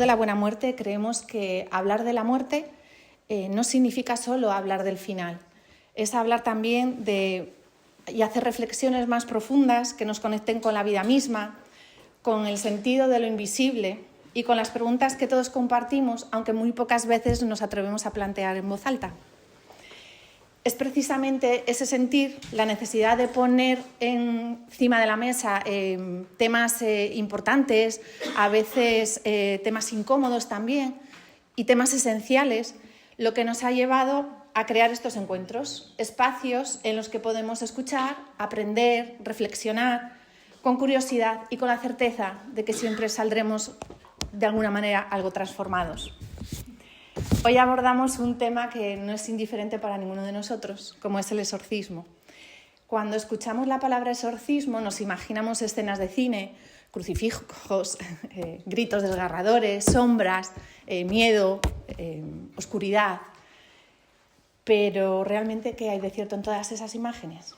la Buena Muerte creemos que hablar de la muerte no significa solo hablar del final, es hablar también y hacer reflexiones más profundas que nos conecten con la vida misma, con el sentido de lo invisible y con las preguntas que todos compartimos, aunque muy pocas veces nos atrevemos a plantear en voz alta. Es precisamente ese sentir, la necesidad de poner encima de la mesa temas importantes, a veces temas incómodos también, y temas esenciales, lo que nos ha llevado a crear estos encuentros, espacios en los que podemos escuchar, aprender, reflexionar, con curiosidad y con la certeza de que siempre saldremos de alguna manera algo transformados. Hoy abordamos un tema que no es indiferente para ninguno de nosotros, como es el exorcismo. Cuando escuchamos la palabra exorcismo nos imaginamos escenas de cine, crucifijos, gritos desgarradores, sombras, miedo, oscuridad. Pero ¿realmente qué hay de cierto en todas esas imágenes?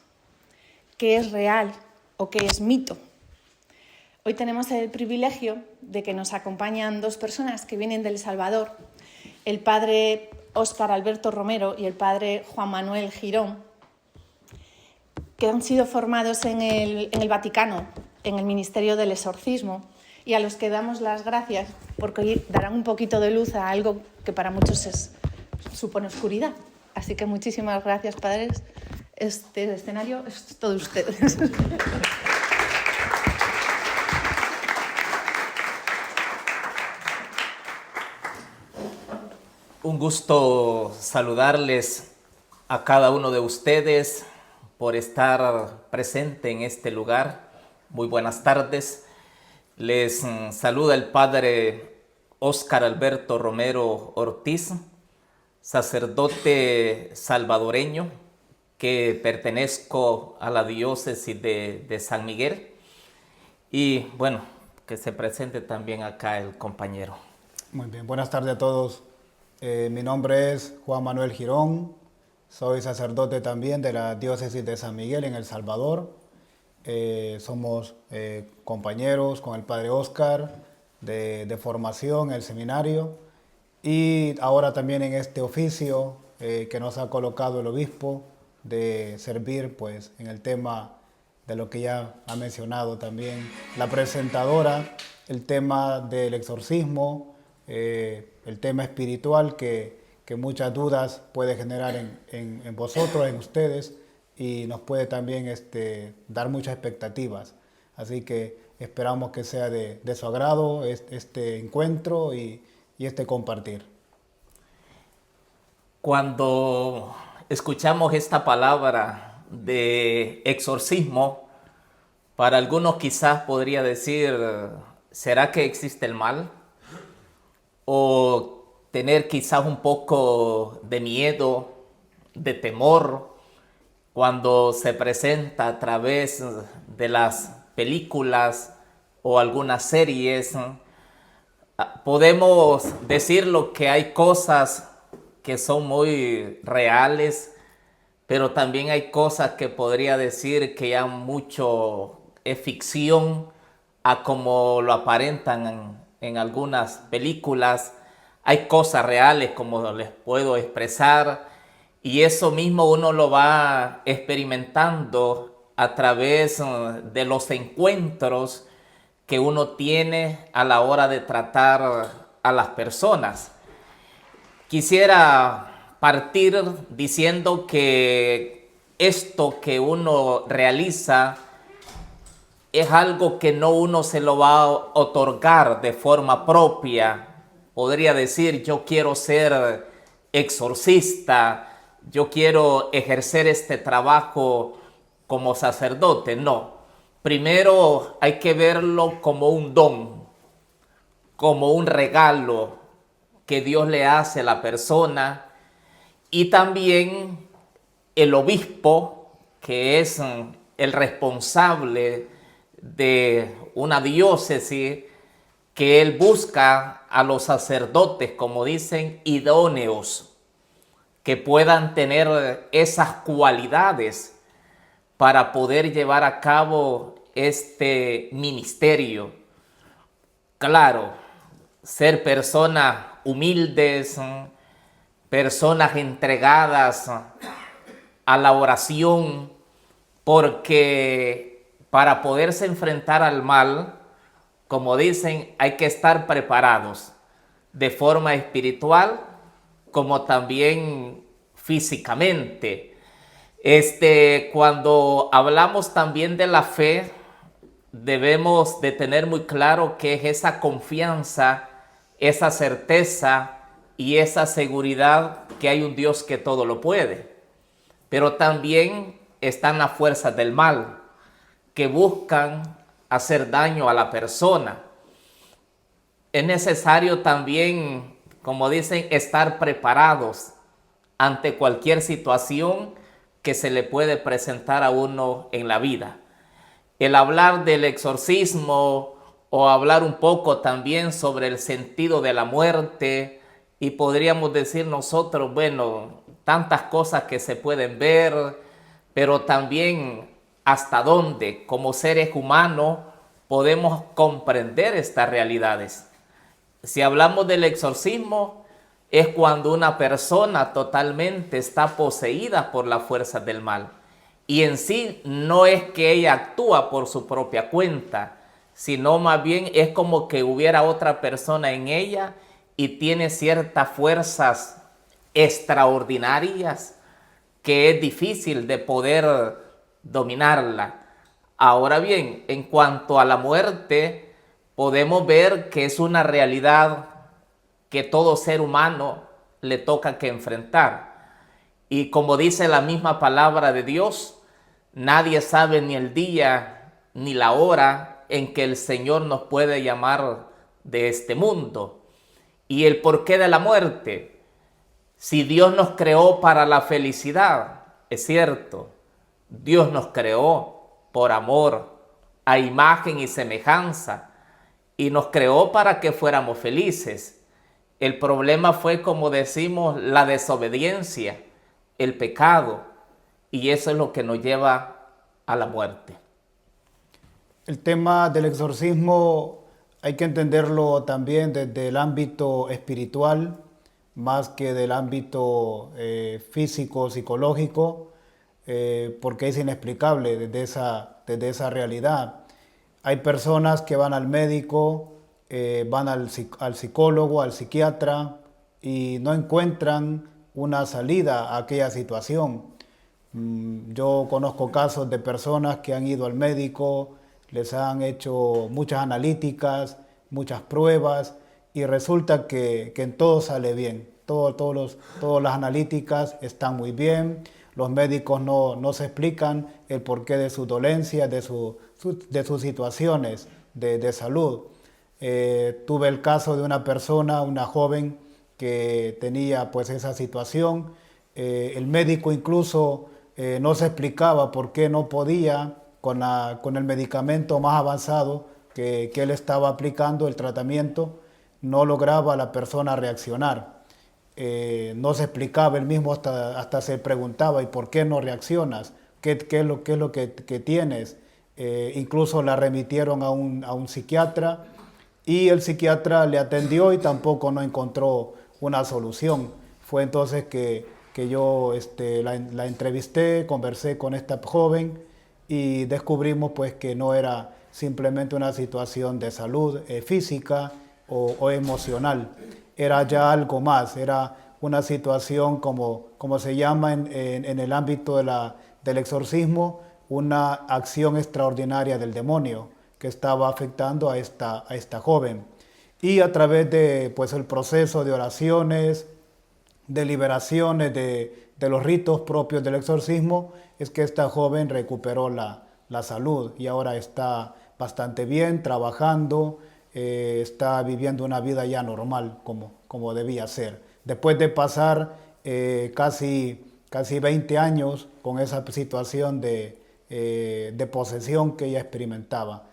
¿Qué es real o qué es mito? Hoy tenemos el privilegio de que nos acompañan dos personas que vienen del Salvador, el padre Óscar Alberto Romero y el padre Juan Manuel Girón, que han sido formados en el Vaticano, en el Ministerio del Exorcismo, y a los que damos las gracias porque hoy darán un poquito de luz a algo que para muchos supone oscuridad. Así que muchísimas gracias, padres. Este escenario es todo ustedes. Un gusto saludarles a cada uno de ustedes por estar presente en este lugar. Muy buenas tardes. Les saluda el padre Óscar Alberto Romero Ortiz, sacerdote salvadoreño que pertenezco a la diócesis de San Miguel. Y bueno, que se presente también acá el compañero. Muy bien, buenas tardes a todos. Mi nombre es Juan Manuel Girón, soy sacerdote también de la diócesis de San Miguel en El Salvador. Somos compañeros con el padre Óscar de formación en el seminario y ahora también en este oficio que nos ha colocado el obispo de servir pues, en el tema de lo que ya ha mencionado también la presentadora, el tema del exorcismo, el tema espiritual que muchas dudas puede generar en vosotros, en ustedes, y nos puede también dar muchas expectativas. Así que esperamos que sea de su agrado este encuentro y este compartir. Cuando escuchamos esta palabra de exorcismo, para algunos quizás podría decir, ¿será que existe el mal? O tener quizás un poco de miedo, de temor, cuando se presenta a través de las películas o algunas series. Podemos decirlo que hay cosas que son muy reales, pero también hay cosas que podría decir que ya mucho es ficción a como lo aparentan en algunas películas. Hay cosas reales, como les puedo expresar, y eso mismo uno lo va experimentando a través de los encuentros que uno tiene a la hora de tratar a las personas. Quisiera partir diciendo que esto que uno realiza es algo que no uno se lo va a otorgar de forma propia. Podría decir, yo quiero ser exorcista, yo quiero ejercer este trabajo como sacerdote. No, primero hay que verlo como un don, como un regalo que Dios le hace a la persona, y también el obispo, que es el responsable de una diócesis, que él busca a los sacerdotes, como dicen, idóneos, que puedan tener esas cualidades para poder llevar a cabo este ministerio. Claro, ser personas humildes, personas entregadas a la oración, porque para poderse enfrentar al mal, como dicen, hay que estar preparados de forma espiritual como también físicamente. Cuando hablamos también de la fe, debemos de tener muy claro que es esa confianza, esa certeza y esa seguridad que hay un Dios que todo lo puede. Pero también están las fuerzas del mal que buscan hacer daño a la persona. Es necesario también, como dicen, estar preparados ante cualquier situación que se le puede presentar a uno en la vida. El hablar del exorcismo o hablar un poco también sobre el sentido de la muerte, y podríamos decir nosotros, bueno, tantas cosas que se pueden ver, pero también hasta dónde como seres humanos podemos comprender estas realidades. Si hablamos del exorcismo, es cuando una persona totalmente está poseída por las fuerzas del mal. Y en sí no es que ella actúa por su propia cuenta, sino más bien es como que hubiera otra persona en ella y tiene ciertas fuerzas extraordinarias que es difícil de poder dominarla. Ahora bien, en cuanto a la muerte, podemos ver que es una realidad que todo ser humano le toca que enfrentar. Y como dice la misma palabra de Dios, nadie sabe ni el día ni la hora en que el Señor nos puede llamar de este mundo. Y el porqué de la muerte. Si Dios nos creó para la felicidad, es cierto, Dios nos creó por amor, a imagen y semejanza, y nos creó para que fuéramos felices. El problema fue, como decimos, la desobediencia, el pecado, y eso es lo que nos lleva a la muerte. El tema del exorcismo hay que entenderlo también desde el ámbito espiritual, más que del ámbito físico, psicológico, porque es inexplicable desde esa realidad. Hay personas que van al médico, van al psicólogo, al psiquiatra, y no encuentran una salida a aquella situación. Yo conozco casos de personas que han ido al médico, les han hecho muchas analíticas, muchas pruebas, y resulta que en todo sale bien. Todas las analíticas están muy bien. Los médicos no se explican el porqué de sus dolencias, de sus situaciones de salud. Tuve el caso de una persona, una joven, que tenía pues esa situación. El médico incluso no se explicaba por qué no podía, con el medicamento más avanzado que él estaba aplicando, el tratamiento, no lograba la persona reaccionar. No se explicaba, él mismo hasta se preguntaba, ¿y por qué no reaccionas? ¿Qué es lo que tienes? Incluso la remitieron a un psiquiatra, y el psiquiatra le atendió y tampoco no encontró una solución. Fue entonces que yo la entrevisté, conversé con esta joven, y descubrimos pues que no era simplemente una situación de salud física o emocional, era ya algo más, era una situación como se llama en el ámbito del exorcismo, una acción extraordinaria del demonio que estaba afectando a esta joven. Y a través de pues el proceso de oraciones, de liberaciones, de los ritos propios del exorcismo, es que esta joven recuperó la salud y ahora está bastante bien, trabajando, está viviendo una vida ya normal como debía ser. Después de pasar casi 20 años con esa situación de posesión que ella experimentaba.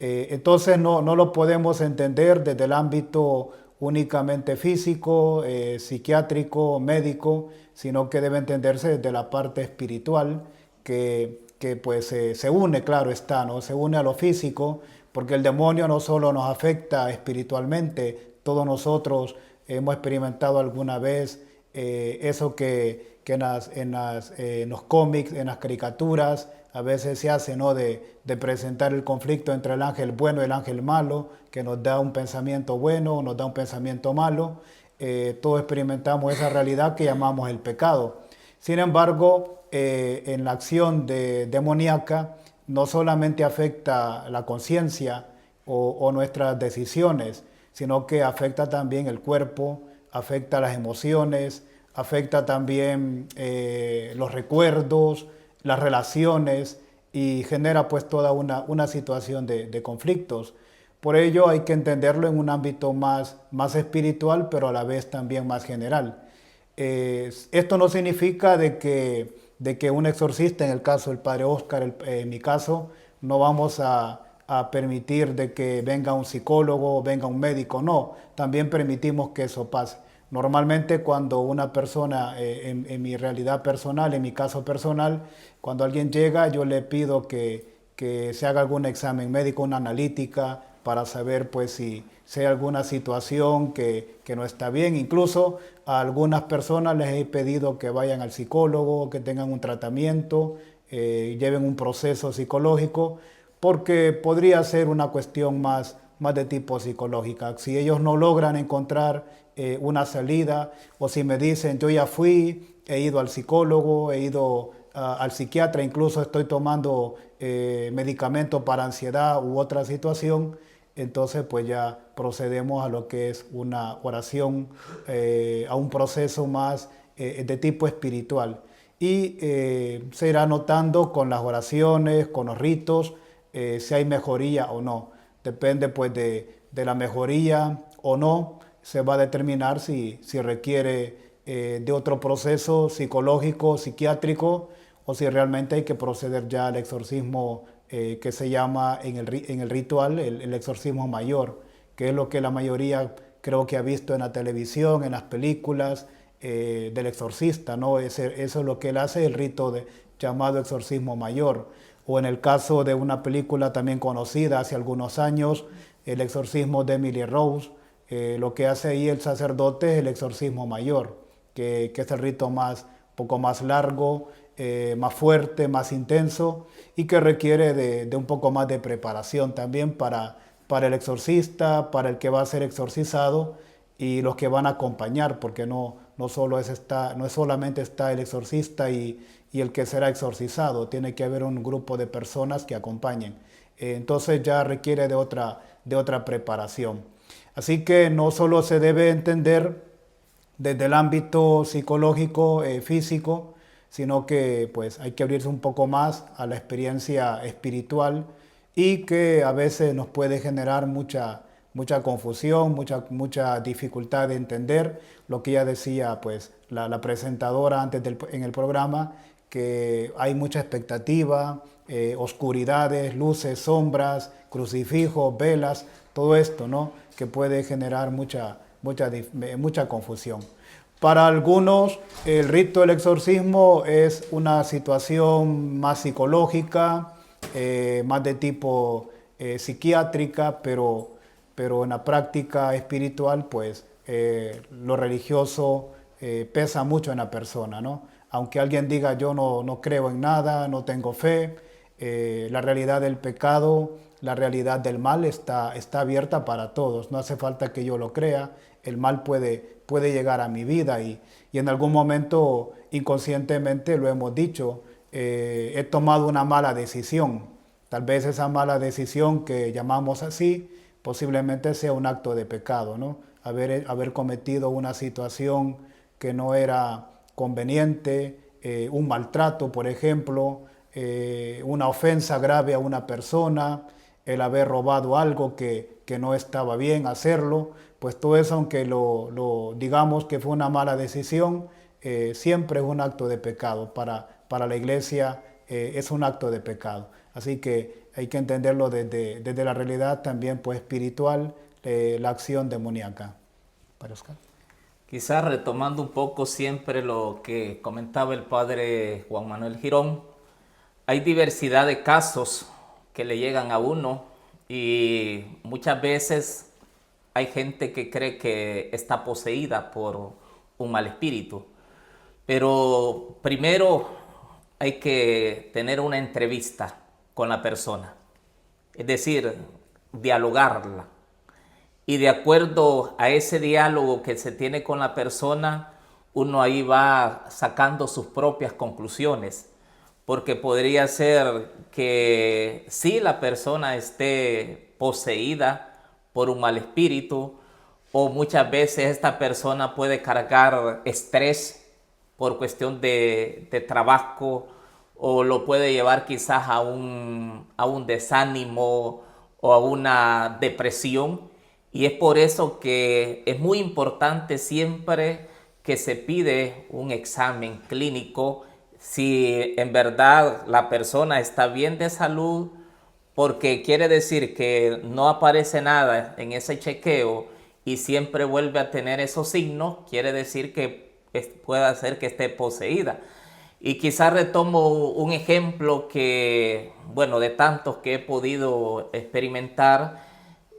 Entonces no lo podemos entender desde el ámbito únicamente físico, psiquiátrico, médico, sino que debe entenderse desde la parte espiritual que pues se une, claro está, ¿no? Se une a lo físico, porque el demonio no solo nos afecta espiritualmente, todos nosotros hemos experimentado alguna vez eso que en los cómics, en las caricaturas, a veces se hace, ¿no? de presentar el conflicto entre el ángel bueno y el ángel malo, que nos da un pensamiento bueno o nos da un pensamiento malo. Todos experimentamos esa realidad que llamamos el pecado. Sin embargo, en la acción demoníaca no solamente afecta la conciencia o nuestras decisiones, sino que afecta también el cuerpo, afecta las emociones, afecta también los recuerdos, las relaciones y genera pues toda una situación de conflictos. Por ello hay que entenderlo en un ámbito más espiritual, pero a la vez también más general. Esto no significa de que un exorcista, en el caso del padre Oscar, en mi caso, no vamos a permitir de que venga un psicólogo, venga un médico, no, también permitimos que eso pase. Normalmente cuando una persona, en mi realidad personal, en mi caso personal, cuando alguien llega yo le pido que se haga algún examen médico, una analítica, para saber pues si hay alguna situación que no está bien. Incluso a algunas personas les he pedido que vayan al psicólogo, que tengan un tratamiento, lleven un proceso psicológico, porque podría ser una cuestión más de tipo psicológica. Si ellos no logran encontrar una salida, o si me dicen yo ya fui, he ido al psicólogo, he ido al psiquiatra, incluso estoy tomando medicamento para ansiedad u otra situación, entonces pues ya procedemos a lo que es una oración, a un proceso más de tipo espiritual. Y se irá notando con las oraciones, con los ritos, si hay mejoría o no. Depende pues de la mejoría o no, se va a determinar si requiere de otro proceso psicológico, psiquiátrico, o si realmente hay que proceder ya al exorcismo que se llama en el ritual el exorcismo mayor, que es lo que la mayoría creo que ha visto en la televisión, en las películas del exorcista, ¿no? Eso es lo que él hace, el rito llamado exorcismo mayor. O en el caso de una película también conocida hace algunos años, el exorcismo de Emily Rose, lo que hace ahí el sacerdote es el exorcismo mayor, que es el rito poco más largo, más fuerte, más intenso y que requiere de un poco más de preparación también para el exorcista, para el que va a ser exorcizado y los que van a acompañar, porque no solamente está el exorcista y el que será exorcizado, tiene que haber un grupo de personas que acompañen. Entonces ya requiere de otra preparación. Así que no solo se debe entender desde el ámbito psicológico, físico, sino que pues hay que abrirse un poco más a la experiencia espiritual y que a veces nos puede generar mucha confusión, mucha dificultad de entender lo que ya decía pues la presentadora antes en el programa, que hay mucha expectativa, oscuridades, luces, sombras, crucifijos, velas, todo esto, ¿no? Que puede generar mucha confusión. Para algunos, el rito del exorcismo es una situación más psicológica, más de tipo psiquiátrica, pero en la práctica espiritual, pues lo religioso pesa mucho en la persona, ¿no? Aunque alguien diga yo no creo en nada, no tengo fe, la realidad del pecado, la realidad del mal está abierta para todos. No hace falta que yo lo crea. El mal puede llegar a mi vida y en algún momento inconscientemente lo hemos dicho, he tomado una mala decisión. Tal vez esa mala decisión que llamamos así posiblemente sea un acto de pecado, ¿no? Haber cometido una situación que no era conveniente, un maltrato, por ejemplo, una ofensa grave a una persona, el haber robado algo que no estaba bien hacerlo, pues todo eso, aunque lo digamos que fue una mala decisión, siempre es un acto de pecado. Para la iglesia es un acto de pecado. Así que hay que entenderlo desde la realidad también pues espiritual, la acción demoníaca. Para Oscar. Quizás retomando un poco siempre lo que comentaba el padre Juan Manuel Girón, hay diversidad de casos que le llegan a uno y muchas veces hay gente que cree que está poseída por un mal espíritu. Pero primero hay que tener una entrevista con la persona, es decir, dialogarla. Y de acuerdo a ese diálogo que se tiene con la persona, uno ahí va sacando sus propias conclusiones, porque podría ser que sí la persona esté poseída por un mal espíritu, o muchas veces esta persona puede cargar estrés por cuestión de trabajo, o lo puede llevar quizás a un desánimo o a una depresión. Y es por eso que es muy importante siempre que se pide un examen clínico si en verdad la persona está bien de salud, porque quiere decir que no aparece nada en ese chequeo y siempre vuelve a tener esos signos, quiere decir que puede ser que esté poseída. Y quizás retomo un ejemplo que, bueno, de tantos que he podido experimentar,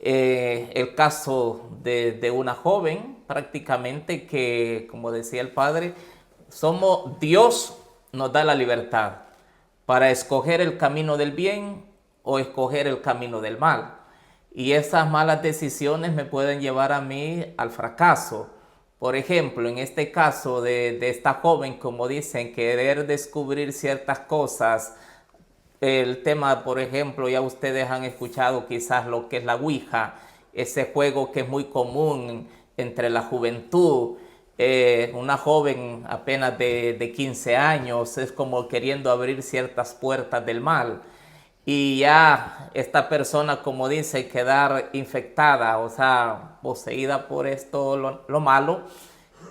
el caso de una joven prácticamente que, como decía el padre, Dios nos da la libertad para escoger el camino del bien o escoger el camino del mal. Y esas malas decisiones me pueden llevar a mí al fracaso. Por ejemplo, en este caso de esta joven, como dicen, querer descubrir ciertas cosas. El tema, por ejemplo, ya ustedes han escuchado quizás lo que es la Ouija, ese juego que es muy común entre la juventud. Una joven apenas de 15 años es como queriendo abrir ciertas puertas del mal. Y ya esta persona, como dice, quedar infectada, o sea, poseída por esto, lo malo.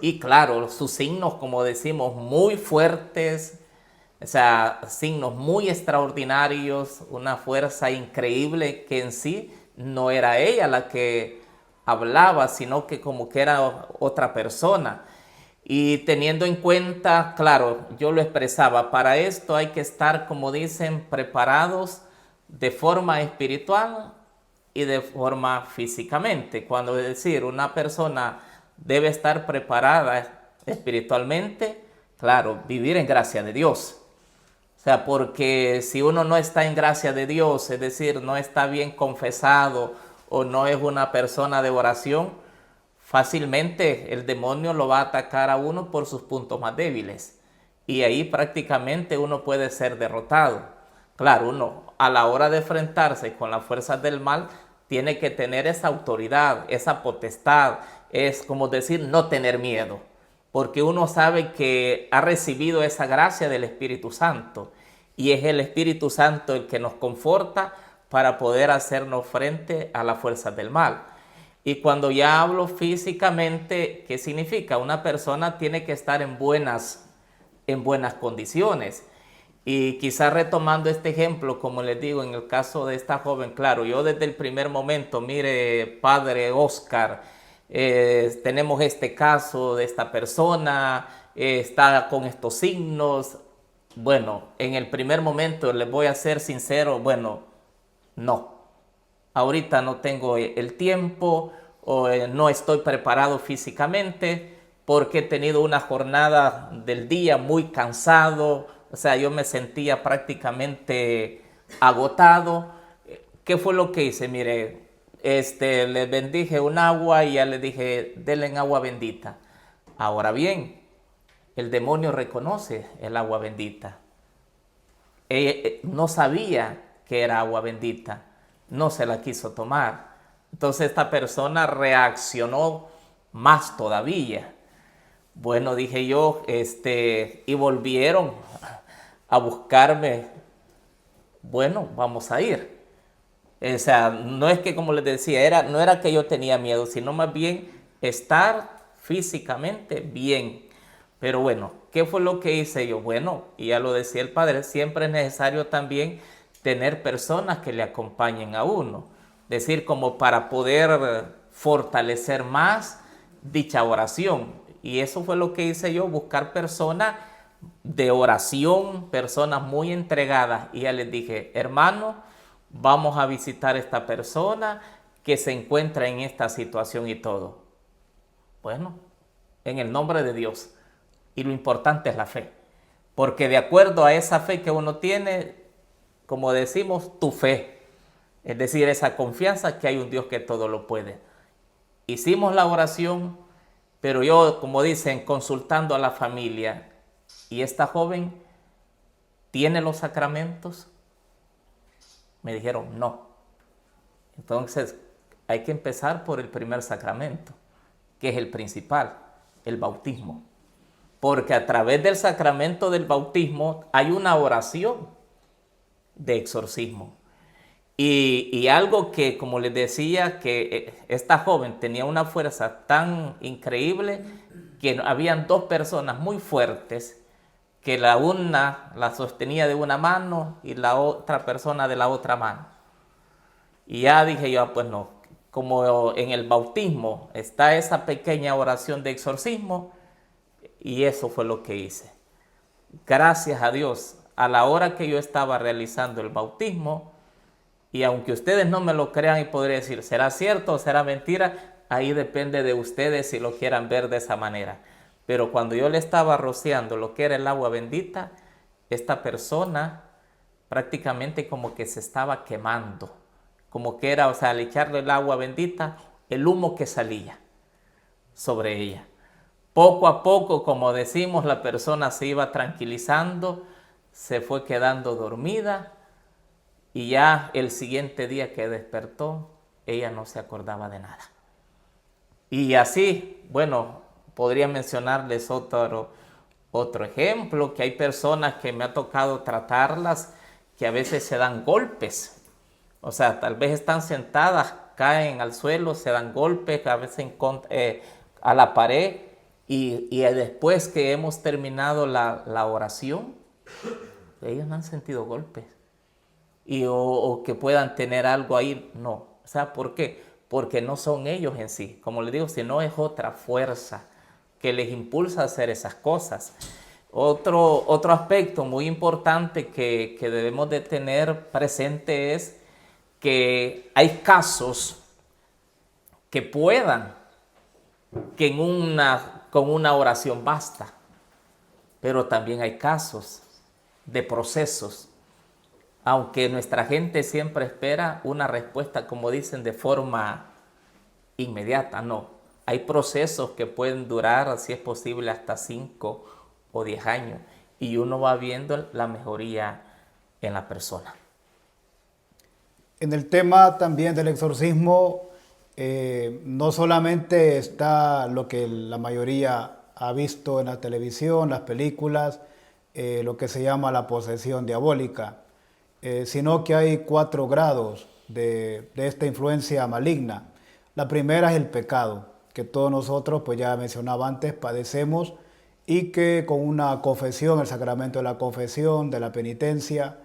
Y claro, sus signos, como decimos, muy fuertes, o sea, signos muy extraordinarios, una fuerza increíble que en sí no era ella la que hablaba, sino que como que era otra persona. Y teniendo en cuenta, claro, yo lo expresaba, para esto hay que estar, como dicen, preparados de forma espiritual y de forma físicamente. Cuando es decir, una persona debe estar preparada espiritualmente, claro, vivir en gracia de Dios. O sea, porque si uno no está en gracia de Dios, es decir, no está bien confesado o no es una persona de oración, fácilmente el demonio lo va a atacar a uno por sus puntos más débiles. Y ahí prácticamente uno puede ser derrotado. Claro, uno a la hora de enfrentarse con las fuerzas del mal tiene que tener esa autoridad, esa potestad, es como decir, no tener miedo, porque uno sabe que ha recibido esa gracia del Espíritu Santo y es el Espíritu Santo el que nos conforta para poder hacernos frente a las fuerzas del mal. Y cuando ya hablo físicamente, ¿qué significa? Una persona tiene que estar en buenas condiciones. Y quizás retomando este ejemplo, como les digo, en el caso de esta joven, claro, yo desde el primer momento, mire, padre Oscar, tenemos este caso de esta persona, está con estos signos. Bueno, en el primer momento les voy a ser sincero, bueno, no. Ahorita no tengo el tiempo o no estoy preparado físicamente porque he tenido una jornada del día muy cansado. O sea, yo me sentía prácticamente agotado. ¿Qué fue lo que hice? Mire, les bendije un agua y ya les dije, denle en agua bendita. Ahora bien, el demonio reconoce el agua bendita. No sabía que era agua bendita, no se la quiso tomar. Entonces esta persona reaccionó más todavía. Bueno, dije yo, y volvieron a buscarme. Bueno, vamos a ir. O sea, no es que, como les decía, no era que yo tenía miedo, sino más bien estar físicamente bien. Pero bueno, ¿qué fue lo que hice yo? Bueno, y ya lo decía el padre, siempre es necesario también tener personas que le acompañen a uno. Es decir, como para poder fortalecer más dicha oración. Y eso fue lo que hice yo, buscar personas de oración, personas muy entregadas. Y ya les dije, hermano, vamos a visitar a esta persona que se encuentra en esta situación y todo? Bueno, en el nombre de Dios. Y lo importante es la fe. Porque de acuerdo a esa fe que uno tiene, como decimos, tu fe. Es decir, esa confianza que hay un Dios que todo lo puede. Hicimos la oración, pero yo, como dicen, consultando a la familia, ¿y esta joven tiene los sacramentos? Me dijeron no. Entonces hay que empezar por el primer sacramento, que es el principal, el bautismo. Porque a través del sacramento del bautismo hay una oración de exorcismo. Y algo que, como les decía, que esta joven tenía una fuerza tan increíble que habían dos personas muy fuertes, que la una la sostenía de una mano y la otra persona de la otra mano. Y ya dije yo, pues no, como en el bautismo está esa pequeña oración de exorcismo, y eso fue lo que hice. Gracias a Dios, a la hora que yo estaba realizando el bautismo, y aunque ustedes no me lo crean y podría decir, ¿será cierto o será mentira? Ahí depende de ustedes si lo quieran ver de esa manera. Pero cuando yo le estaba rociando lo que era el agua bendita, esta persona prácticamente como que se estaba quemando. Como que era, o sea, al echarle el agua bendita, el humo que salía sobre ella. Poco a poco, como decimos, la persona se iba tranquilizando, se fue quedando dormida. Y ya el siguiente día que despertó, ella no se acordaba de nada. Y así, bueno, podría mencionarles otro ejemplo, que hay personas que me ha tocado tratarlas, que a veces se dan golpes. O sea, tal vez están sentadas, caen al suelo, se dan golpes, a veces a la pared, y después que hemos terminado la oración, ellos no han sentido golpes. O que puedan tener algo ahí, no. O sea, ¿por qué? Porque no son ellos en sí, como les digo, sino es otra fuerza que les impulsa a hacer esas cosas. Otro aspecto muy importante que debemos de tener presente es que hay casos que puedan, que con una oración basta, pero también hay casos de procesos. Aunque nuestra gente siempre espera una respuesta, como dicen, de forma inmediata, no. Hay procesos que pueden durar, si es posible, hasta 5 o 10 años. Y uno va viendo la mejoría en la persona. En el tema también del exorcismo, no solamente está lo que la mayoría ha visto en la televisión, las películas, lo que se llama la posesión diabólica, sino que hay 4 grados de esta influencia maligna. La primera es el pecado, que todos nosotros, pues ya mencionaba antes, padecemos, y que con una confesión, el sacramento de la confesión, de la penitencia,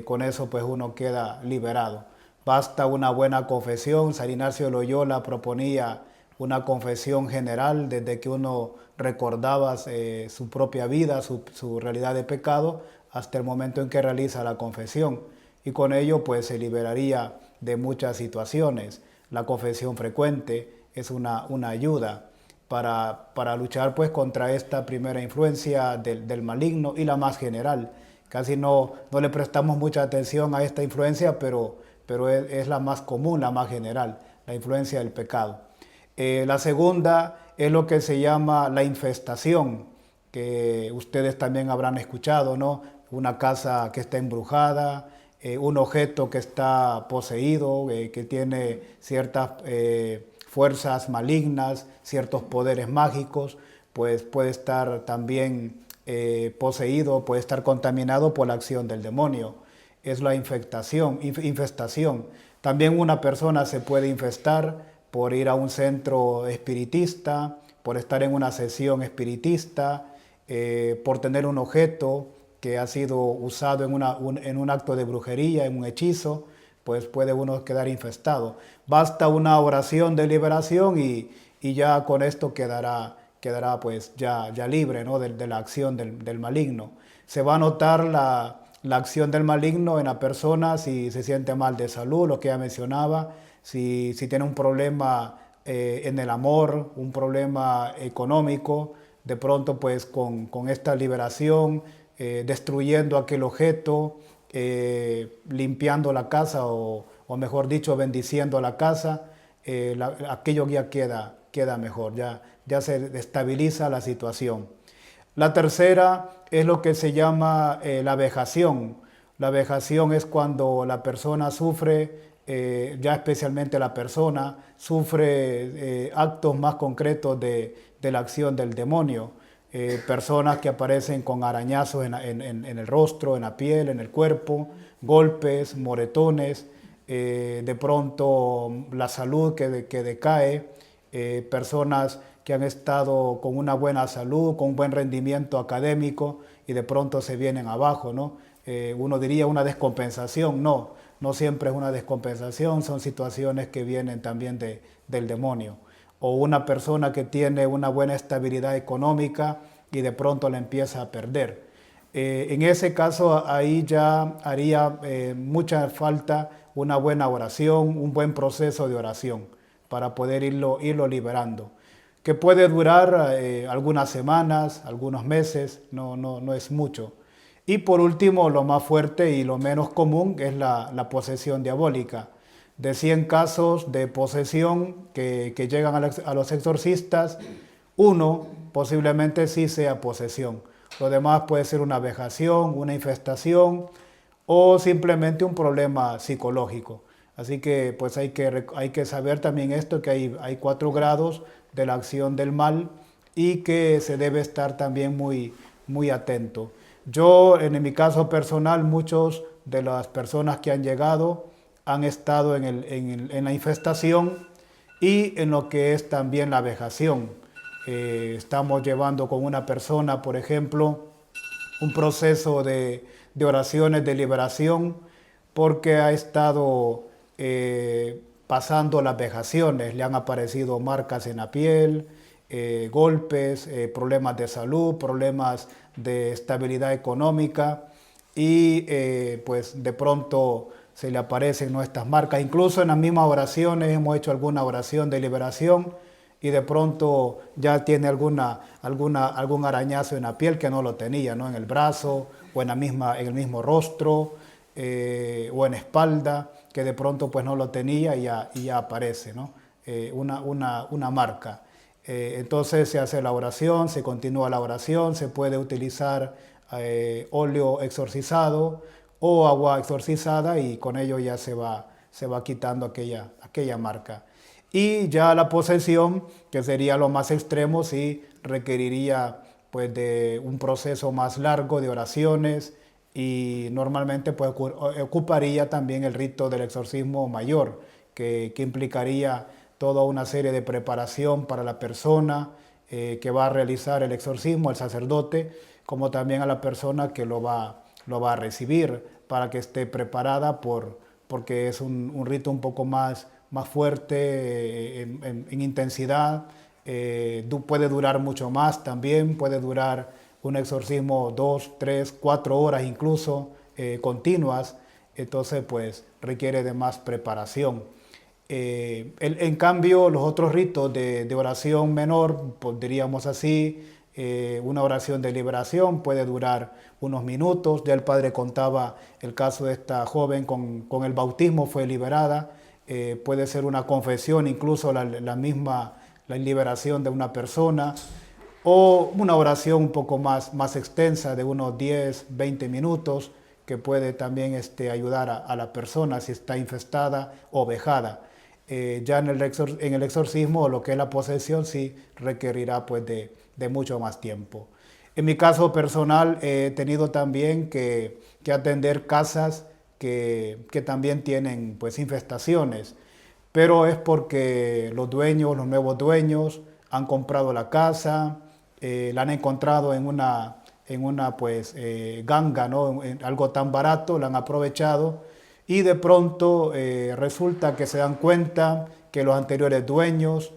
con eso pues uno queda liberado. Basta una buena confesión. San Ignacio de Loyola proponía una confesión general desde que uno recordaba su propia vida, su realidad de pecado, hasta el momento en que realiza la confesión, y con ello pues se liberaría de muchas situaciones. La confesión frecuente es una ayuda para luchar pues contra esta primera influencia del maligno y la más general. Casi no le prestamos mucha atención a esta influencia, pero es la más común, la más general, la influencia del pecado. La segunda es lo que se llama la infestación, que ustedes también habrán escuchado, ¿no? Una casa que está embrujada, un objeto que está poseído, que tiene ciertas fuerzas malignas, ciertos poderes mágicos, pues puede estar también poseído, puede estar contaminado por la acción del demonio. Es la infestación. También una persona se puede infestar por ir a un centro espiritista, por estar en una sesión espiritista, por tener un objeto que ha sido usado en un acto de brujería, en un hechizo, pues puede uno quedar infestado. Basta una oración de liberación y ya con esto quedará pues ya libre, ¿no? de la acción del maligno. Se va a notar la acción del maligno en la persona si se siente mal de salud, lo que ya mencionaba, si tiene un problema en el amor, un problema económico, de pronto pues con esta liberación, destruyendo aquel objeto, limpiando la casa o mejor dicho, bendiciendo la casa, aquello ya queda mejor, ya se estabiliza la situación. La tercera es lo que se llama la vejación. La vejación es cuando la persona sufre, ya especialmente la persona, sufre actos más concretos de la acción del demonio. Personas que aparecen con arañazos en el rostro, en la piel, en el cuerpo, golpes, moretones, de pronto la salud que decae, personas que han estado con una buena salud, con un buen rendimiento académico y de pronto se vienen abajo, ¿no? Uno diría una descompensación, no siempre es una descompensación, son situaciones que vienen también del demonio. O una persona que tiene una buena estabilidad económica y de pronto la empieza a perder. En ese caso ahí ya haría mucha falta una buena oración, un buen proceso de oración para poder irlo liberando, que puede durar algunas semanas, algunos meses, no es mucho. Y por último, lo más fuerte y lo menos común es la posesión diabólica. De 100 casos de posesión que llegan a los exorcistas, uno posiblemente sí sea posesión. Lo demás puede ser una vejación, una infestación o simplemente un problema psicológico. Así que pues hay que saber también esto, que hay 4 grados de la acción del mal y que se debe estar también muy atento. Yo, en mi caso personal, muchos de las personas que han llegado han estado en la infestación y en lo que es también la vejación. Estamos llevando con una persona, por ejemplo, un proceso de oraciones de liberación porque ha estado pasando las vejaciones, le han aparecido marcas en la piel, golpes, problemas de salud, problemas de estabilidad económica y pues de pronto se le aparecen nuestras marcas. Incluso en las mismas oraciones hemos hecho alguna oración de liberación y de pronto ya tiene algún arañazo en la piel que no lo tenía, ¿no? En el brazo o en el mismo rostro o en espalda, que de pronto pues no lo tenía y ya aparece, ¿no? Una marca. Entonces se hace la oración, se continúa la oración, se puede utilizar óleo exorcizado o agua exorcizada y con ello ya se va quitando aquella marca. Y ya la posesión, que sería lo más extremo, sí requeriría pues de un proceso más largo de oraciones y normalmente pues ocuparía también el rito del exorcismo mayor, que implicaría toda una serie de preparación para la persona que va a realizar el exorcismo, el sacerdote, como también a la persona que lo va a recibir, para que esté preparada porque es un rito un poco más fuerte en intensidad, puede durar mucho más también, puede durar un exorcismo 2, 3, 4 horas incluso continuas, entonces pues requiere de más preparación. En cambio, los otros ritos de oración menor, pues diríamos así, una oración de liberación puede durar unos minutos. Ya el padre contaba el caso de esta joven con el bautismo, fue liberada. Puede ser una confesión, incluso la liberación de una persona, o una oración un poco más extensa de unos 10, 20 minutos, que puede también ayudar a la persona si está infestada o vejada. Ya en el exorcismo, lo que es la posesión, sí requerirá pues de mucho más tiempo. En mi caso personal he tenido también que atender casas que también tienen pues infestaciones, pero es porque los nuevos dueños han comprado la casa, la han encontrado en una pues ganga, ¿no? En algo tan barato, la han aprovechado y de pronto resulta que se dan cuenta que los anteriores dueños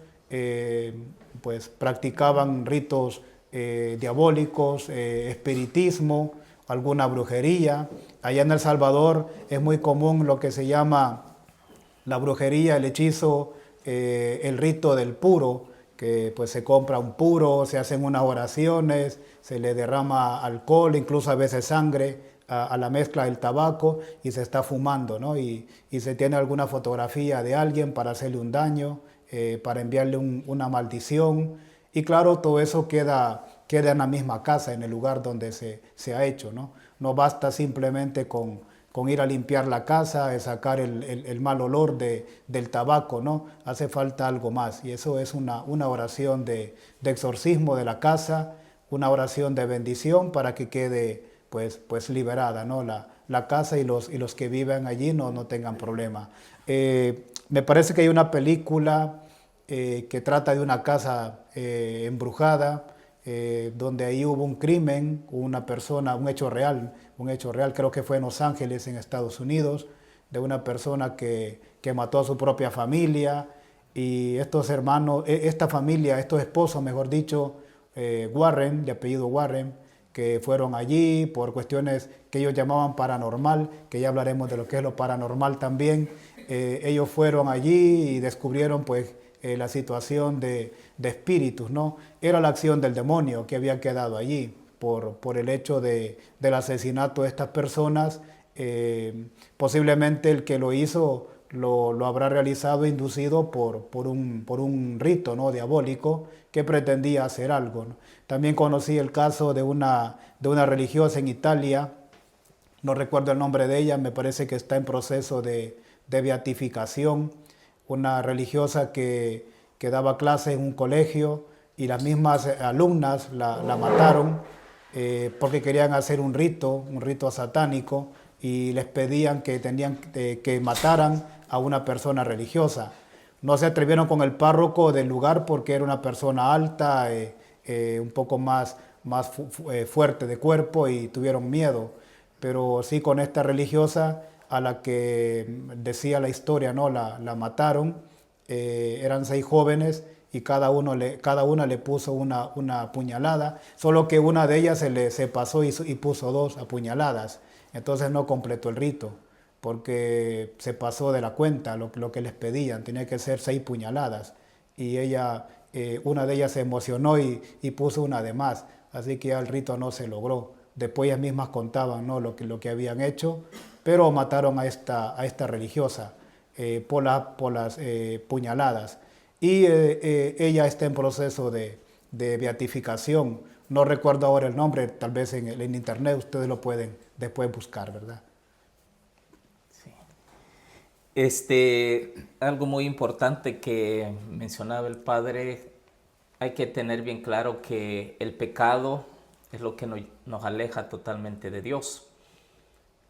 pues practicaban ritos diabólicos, espiritismo, alguna brujería. Allá en El Salvador es muy común lo que se llama la brujería, el hechizo, el rito del puro, que pues se compra un puro, se hacen unas oraciones, se le derrama alcohol, incluso a veces sangre a la mezcla del tabaco y se está fumando, ¿no? Y se tiene alguna fotografía de alguien para hacerle un daño, para enviarle una maldición. Y claro, todo eso queda en la misma casa, en el lugar donde se ha hecho, ¿no? No basta simplemente con ir a limpiar la casa, sacar el mal olor del tabaco, ¿no? Hace falta algo más. Y eso es una oración de exorcismo de la casa, una oración de bendición para que quede pues liberada, ¿no? La casa y los que viven allí no tengan problema. Me parece que hay una película que trata de una casa embrujada, donde ahí hubo un crimen, una persona, un hecho real, creo que fue en Los Ángeles, en Estados Unidos, de una persona que mató a su propia familia, y estos hermanos, esta familia, estos esposos, mejor dicho, Warren, de apellido Warren, que fueron allí por cuestiones que ellos llamaban paranormal, que ya hablaremos de lo que es lo paranormal también. Ellos fueron allí y descubrieron pues la situación de espíritus, ¿no? Era la acción del demonio que había quedado allí por el hecho del asesinato de estas personas. Posiblemente el que lo hizo lo habrá realizado inducido por un rito, ¿no? Diabólico que pretendía hacer algo, ¿no? También conocí el caso de una religiosa en Italia, no recuerdo el nombre de ella, me parece que está en proceso de beatificación, una religiosa que daba clases en un colegio y las mismas alumnas la mataron porque querían hacer un rito satánico, y les pedían que tenían que mataran a una persona religiosa. No se atrevieron con el párroco del lugar porque era una persona alta, un poco más fuerte de cuerpo, y tuvieron miedo. Pero sí, con esta religiosa a la que decía la historia, ¿no? La mataron. Eran 6 jóvenes y cada una le puso una puñalada, solo que una de ellas se pasó y puso 2 apuñaladas. Entonces no completó el rito, porque se pasó de la cuenta lo que les pedían, tenía que ser 6 puñaladas. Y una de ellas se emocionó y puso una de más, así que ya el rito no se logró. Después ellas mismas contaban, ¿no? lo que habían hecho, pero mataron a esta religiosa por las puñaladas. Y ella está en proceso de beatificación. No recuerdo ahora el nombre, tal vez en internet ustedes lo pueden después buscar, ¿verdad? Algo muy importante que mencionaba el padre, hay que tener bien claro que el pecado es lo que nos aleja totalmente de Dios.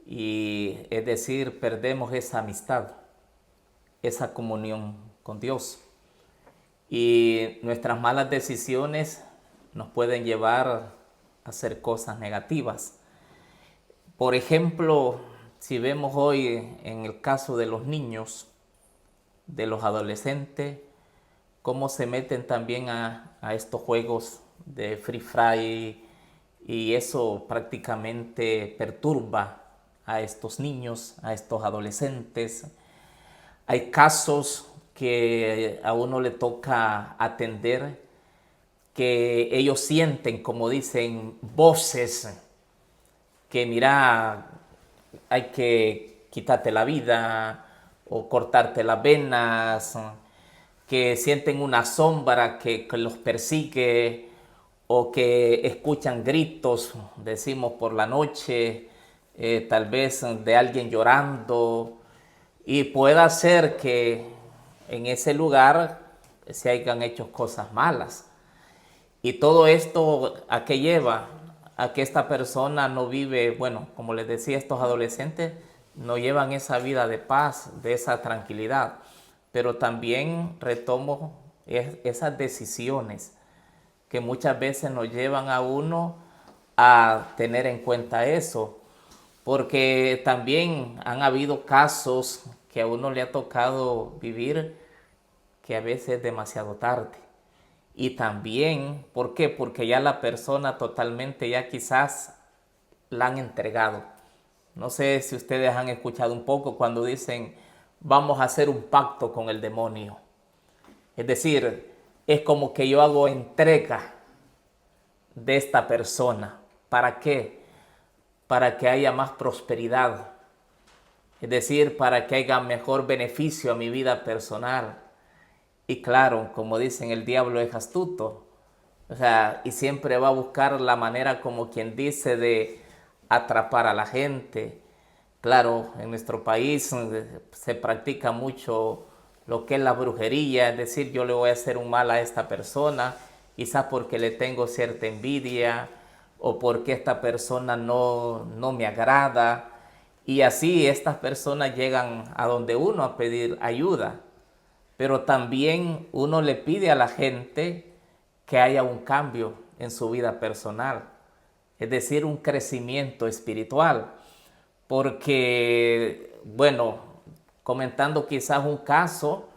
Y es decir, perdemos esa amistad, esa comunión con Dios. Y nuestras malas decisiones nos pueden llevar a hacer cosas negativas. Por ejemplo, si vemos hoy en el caso de los niños, de los adolescentes, cómo se meten también a estos juegos de Free Fire, y eso prácticamente perturba a estos niños, a estos adolescentes. Hay casos que a uno le toca atender, que ellos sienten, como dicen, voces, que mira, hay que quitarte la vida o cortarte las venas, que sienten una sombra que los persigue, o que escuchan gritos, decimos por la noche, tal vez de alguien llorando, y pueda ser que en ese lugar se hayan hecho cosas malas. Y todo esto, ¿a qué lleva? A que esta persona no vive, bueno, como les decía, estos adolescentes no llevan esa vida de paz, de esa tranquilidad. Pero también retomo esas decisiones que muchas veces nos llevan a uno a tener en cuenta eso. Porque también han habido casos que a uno le ha tocado vivir que a veces es demasiado tarde. Y también, ¿por qué? Porque ya la persona totalmente ya quizás la han entregado. No sé si ustedes han escuchado un poco cuando dicen, vamos a hacer un pacto con el demonio. Es decir, es como que yo hago entrega de esta persona. ¿Para qué? Para que haya más prosperidad. Es decir, para que haya mejor beneficio a mi vida personal. Y claro, como dicen, el diablo es astuto. O sea, y siempre va a buscar la manera, como quien dice, de atrapar a la gente. Claro, en nuestro país se practica mucho lo que es la brujería, es decir, yo le voy a hacer un mal a esta persona, quizás porque le tengo cierta envidia o porque esta persona no me agrada. Y así estas personas llegan a donde uno a pedir ayuda. Pero también uno le pide a la gente que haya un cambio en su vida personal, es decir, un crecimiento espiritual. Porque, bueno, comentando quizás un caso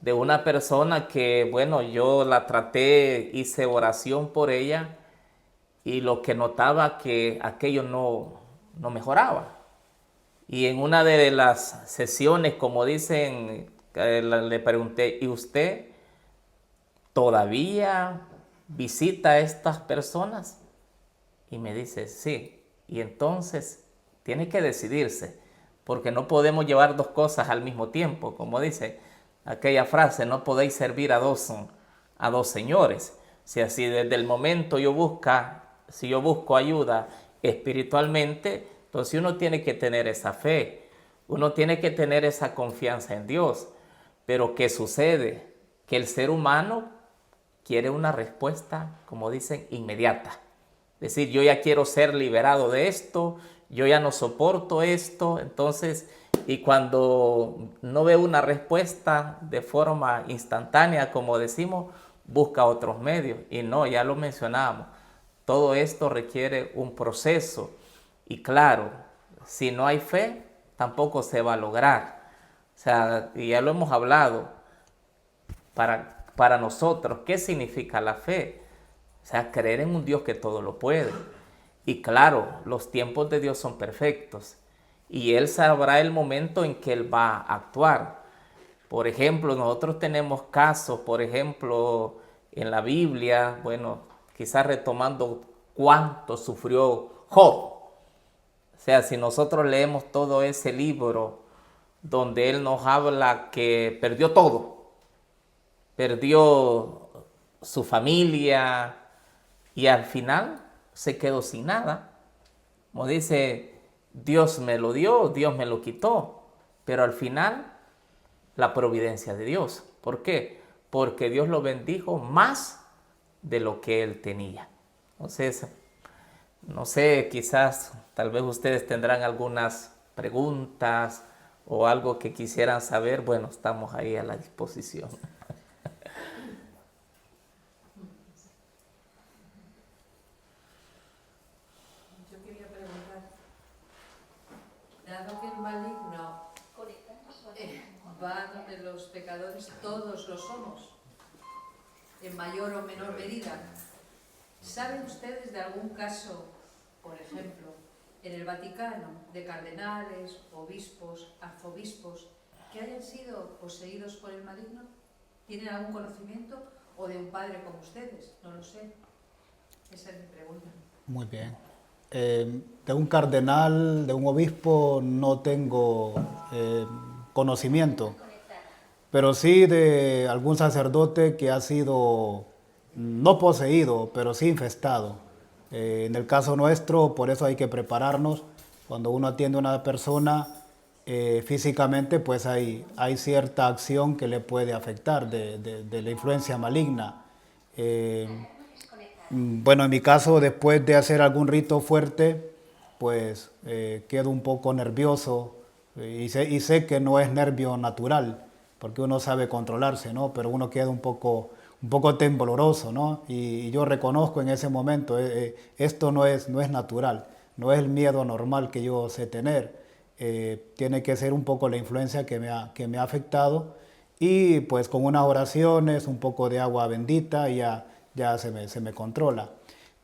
de una persona que, bueno, yo la traté, hice oración por ella y lo que notaba que aquello no mejoraba. Y en una de las sesiones, como dicen, le pregunté, ¿y usted todavía visita a estas personas? Y me dice, sí. Y entonces tiene que decidirse, porque no podemos llevar dos cosas al mismo tiempo. Como dice aquella frase, no podéis servir a dos señores. Si así desde el momento si yo busco ayuda espiritualmente, entonces uno tiene que tener esa fe, uno tiene que tener esa confianza en Dios. Pero ¿qué sucede? Que el ser humano quiere una respuesta, como dicen, inmediata. Es decir, yo ya quiero ser liberado de esto, yo ya no soporto esto. Entonces, y cuando no ve una respuesta de forma instantánea, como decimos, busca otros medios. Y no, ya lo mencionábamos, todo esto requiere un proceso. Y claro, si no hay fe, tampoco se va a lograr. O sea, y ya lo hemos hablado, para nosotros, ¿qué significa la fe? O sea, creer en un Dios que todo lo puede. Y claro, los tiempos de Dios son perfectos. Y Él sabrá el momento en que Él va a actuar. Por ejemplo, nosotros tenemos casos, por ejemplo, en la Biblia, bueno, quizás retomando cuánto sufrió Job. O sea, si nosotros leemos todo ese libro donde él nos habla que perdió todo, perdió su familia y al final se quedó sin nada. Como dice, Dios me lo dio, Dios me lo quitó, pero al final la providencia de Dios. ¿Por qué? Porque Dios lo bendijo más de lo que él tenía. Entonces, no sé, quizás tal vez ustedes tendrán algunas preguntas o algo que quisieran saber. Bueno, estamos ahí a la disposición. Yo quería preguntar, dado que el maligno va donde los pecadores todos lo somos, en mayor o menor medida, ¿saben ustedes de algún caso, por ejemplo, en el Vaticano, de cardenales, obispos, arzobispos, que hayan sido poseídos por el maligno? ¿Tienen algún conocimiento? ¿O de un padre como ustedes? No lo sé. Esa es mi pregunta. Muy bien. De un cardenal, de un obispo, no tengo conocimiento, pero sí de algún sacerdote que ha sido, no poseído, pero sí infestado. En el caso nuestro, por eso hay que prepararnos. Cuando uno atiende a una persona físicamente, pues hay cierta acción que le puede afectar de la influencia maligna. Bueno, en mi caso, después de hacer algún rito fuerte, pues quedo un poco nervioso y sé que no es nervio natural, porque uno sabe controlarse, ¿no? Pero uno queda un poco tembloroso, ¿no? Y yo reconozco en ese momento, esto no es natural, no es el miedo normal que yo sé tener. Tiene que ser un poco la influencia que me ha afectado, y pues con unas oraciones, un poco de agua bendita, ya se me controla.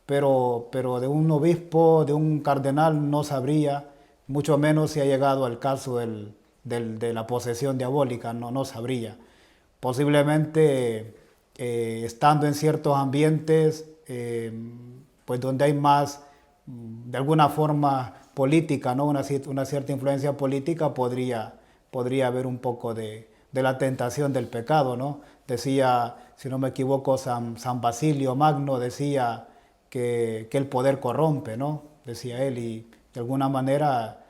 Pero de un obispo, de un cardenal, no sabría, mucho menos si ha llegado al caso del de la posesión diabólica, no sabría. Posiblemente estando en ciertos ambientes, pues donde hay más, de alguna forma, política, ¿no? Una cierta influencia política, podría haber un poco de la tentación del pecado, ¿no? Decía, si no me equivoco, San Basilio Magno decía que el poder corrompe, ¿no? Decía él, y de alguna manera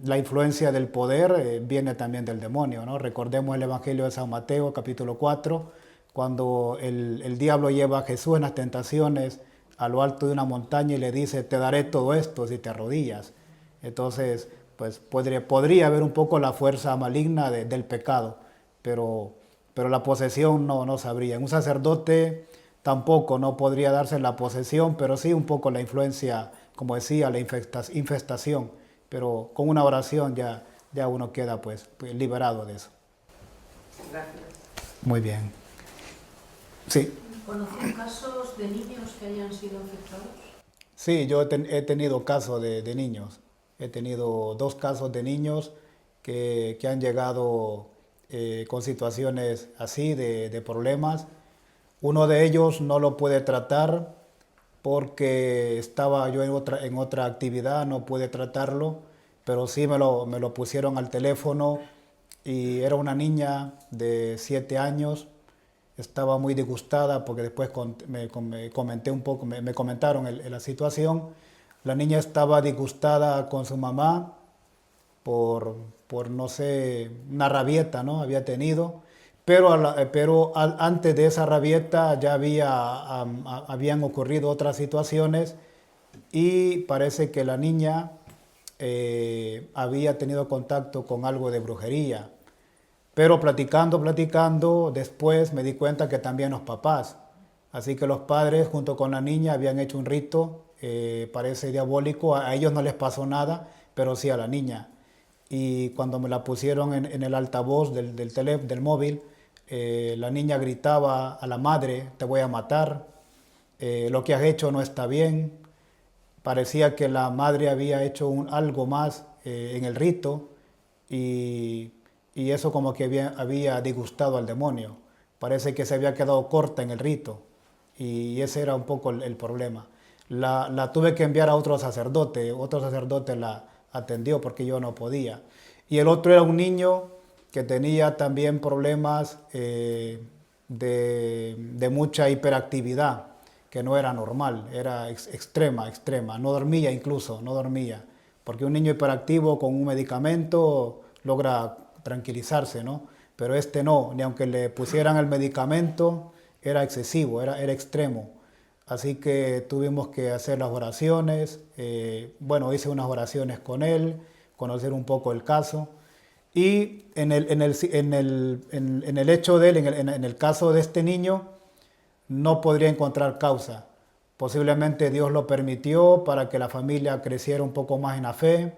la influencia del poder viene también del demonio, ¿no? Recordemos el Evangelio de San Mateo, capítulo 4, cuando el diablo lleva a Jesús en las tentaciones a lo alto de una montaña y le dice, te daré todo esto si te arrodillas. Entonces, pues podría haber un poco la fuerza maligna del pecado, pero la posesión no sabría. En un sacerdote tampoco no podría darse la posesión, pero sí un poco la influencia, como decía, la infestación, pero con una oración ya uno queda pues liberado de eso. Gracias. Muy bien. Sí. ¿Conocen casos de niños que hayan sido afectados? Sí, yo he tenido casos de niños. He tenido 2 casos de niños que han llegado con situaciones así, de problemas. Uno de ellos no lo pude tratar porque estaba yo en otra actividad, no pude tratarlo, pero sí me lo pusieron al teléfono y era una niña de 7 años. Estaba muy disgustada porque después me comenté un poco, me comentaron la situación. La niña estaba disgustada con su mamá por no sé, una rabieta, ¿no? Había tenido, pero antes de esa rabieta ya habían ocurrido otras situaciones y parece que la niña había tenido contacto con algo de brujería. Pero platicando, después me di cuenta que también los papás. Así que los padres junto con la niña habían hecho un rito, parece diabólico, a ellos no les pasó nada, pero sí a la niña. Y cuando me la pusieron en el altavoz del móvil, la niña gritaba a la madre, te voy a matar, lo que has hecho no está bien. Parecía que la madre había hecho algo más en el rito y eso como que había disgustado al demonio. Parece que se había quedado corta en el rito y ese era un poco el problema. La tuve que enviar a otro sacerdote la atendió porque yo no podía. Y el otro era un niño que tenía también problemas de mucha hiperactividad, que no era normal, era extrema, no dormía incluso, porque un niño hiperactivo con un medicamento logra tranquilizarse, ¿no? Pero este no, ni aunque le pusieran el medicamento, era excesivo, era extremo. Así que tuvimos que hacer las oraciones, hice unas oraciones con él, conocer un poco el caso. Y en el hecho de él, en el caso de este niño, no podría encontrar causa. Posiblemente Dios lo permitió para que la familia creciera un poco más en la fe,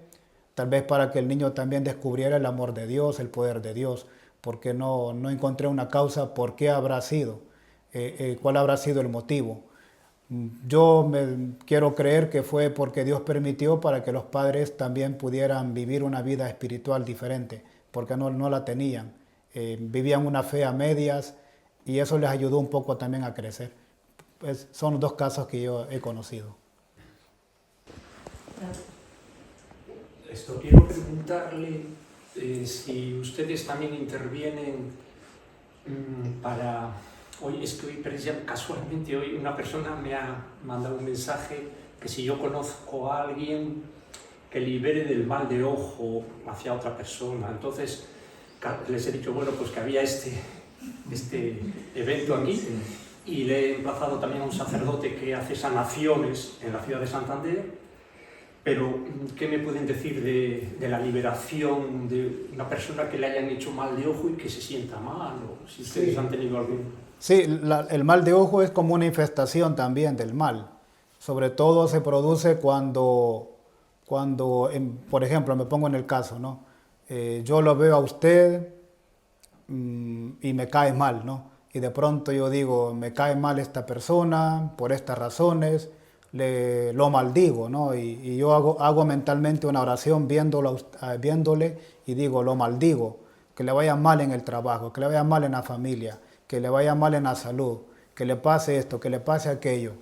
tal vez para que el niño también descubriera el amor de Dios, el poder de Dios, porque no encontré una causa por qué habrá sido, cuál habrá sido el motivo. Yo quiero creer que fue porque Dios permitió para que los padres también pudieran vivir una vida espiritual diferente, porque no la tenían. Vivían una fe a medias y eso les ayudó un poco también a crecer. Pues son los 2 casos que yo he conocido. Quiero preguntarle si ustedes también intervienen para... Hoy casualmente hoy una persona me ha mandado un mensaje que si yo conozco a alguien que libere del mal de ojo hacia otra persona. Entonces les he dicho, bueno, pues que había este evento aquí y le he emplazado también a un sacerdote que hace sanaciones en la ciudad de Santander. Pero, ¿qué me pueden decir de la liberación de una persona que le hayan hecho mal de ojo y que se sienta mal? O si ustedes han tenido algún... Sí, el mal de ojo es como una infestación también del mal. Sobre todo se produce cuando por ejemplo, me pongo en el caso, ¿no? Yo lo veo a usted y me cae mal, ¿no? Y de pronto yo digo, me cae mal esta persona por estas razones, lo maldigo, ¿no? Y yo hago mentalmente una oración viéndole y digo, lo maldigo, que le vaya mal en el trabajo, que le vaya mal en la familia, que le vaya mal en la salud, que le pase esto, que le pase aquello.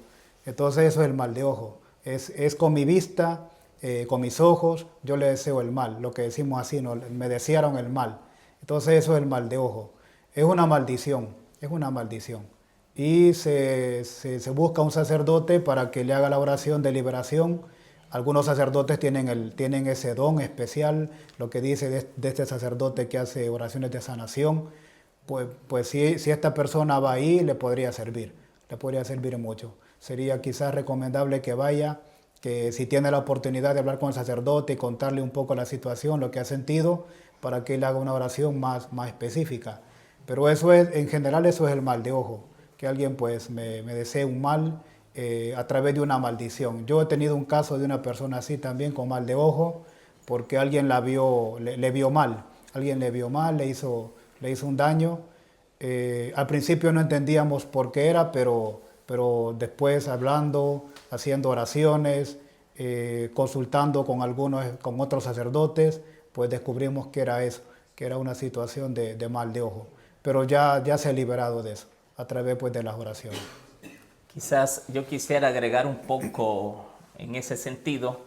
Entonces eso es el mal de ojo. Es con mi vista, con mis ojos, yo le deseo el mal, lo que decimos así, ¿no? Me desearon el mal. Entonces eso es el mal de ojo. Es una maldición, es una maldición. Y se busca un sacerdote para que le haga la oración de liberación. Algunos sacerdotes tienen ese don especial, lo que dice de este sacerdote que hace oraciones de sanación. Pues si esta persona va ahí, le podría servir mucho. Sería quizás recomendable que vaya, que si tiene la oportunidad de hablar con el sacerdote y contarle un poco la situación, lo que ha sentido, para que él haga una oración más específica. Pero en general eso es el mal de ojo, que alguien pues me desee un mal a través de una maldición. Yo he tenido un caso de una persona así también con mal de ojo, porque alguien le vio mal, le hizo un daño. Al principio no entendíamos por qué era, pero después hablando, haciendo oraciones, consultando con otros sacerdotes, pues descubrimos que era eso, que era una situación de mal de ojo. Pero ya se ha liberado de eso, a través pues de las oraciones. Quizás yo quisiera agregar un poco en ese sentido,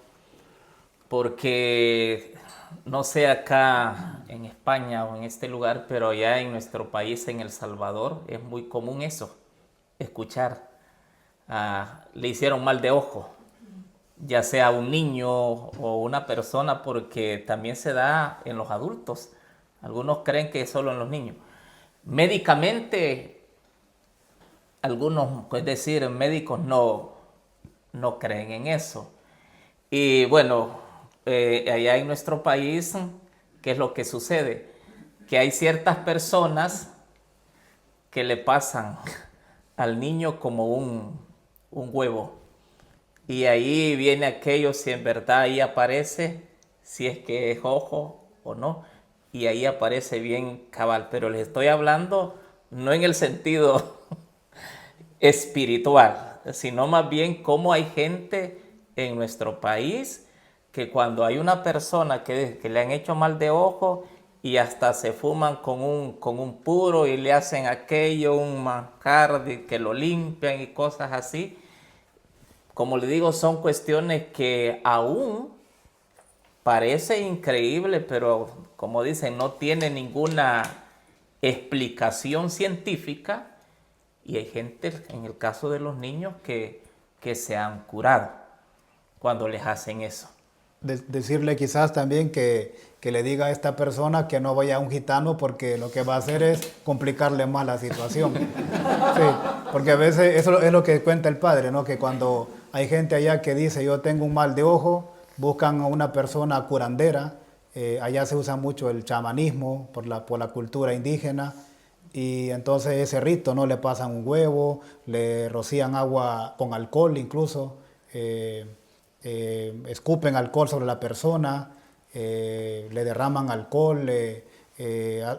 porque no sé acá en España o en este lugar, pero allá en nuestro país, en El Salvador, es muy común eso, escuchar, le hicieron mal de ojo, ya sea un niño o una persona, porque también se da en los adultos. Algunos creen que es solo en los niños. Médicamente, algunos, es decir, médicos no creen en eso. Y bueno, allá en nuestro país, ¿qué es lo que sucede? Que hay ciertas personas que le pasan al niño como un huevo. Y ahí viene aquello, si en verdad ahí aparece, si es que es ojo o no. Y ahí aparece bien cabal. Pero les estoy hablando no en el sentido espiritual, sino más bien cómo hay gente en nuestro país que cuando hay una persona que le han hecho mal de ojo y hasta se fuman con un puro y le hacen aquello, un manjar que lo limpian y cosas así. Como le digo, son cuestiones que aún parece increíble, pero como dicen, no tiene ninguna explicación científica. Y hay gente, en el caso de los niños, que se han curado cuando les hacen eso. Decirle quizás también que le diga a esta persona que no vaya a un gitano, porque lo que va a hacer es complicarle más la situación. Sí, porque a veces eso es lo que cuenta el padre, ¿no? Que cuando hay gente allá que dice yo tengo un mal de ojo, buscan a una persona curandera. Allá se usa mucho el chamanismo por la cultura indígena, y entonces ese rito, ¿no? Le pasan un huevo, le rocían agua con alcohol incluso, escupen alcohol sobre la persona, le derraman alcohol,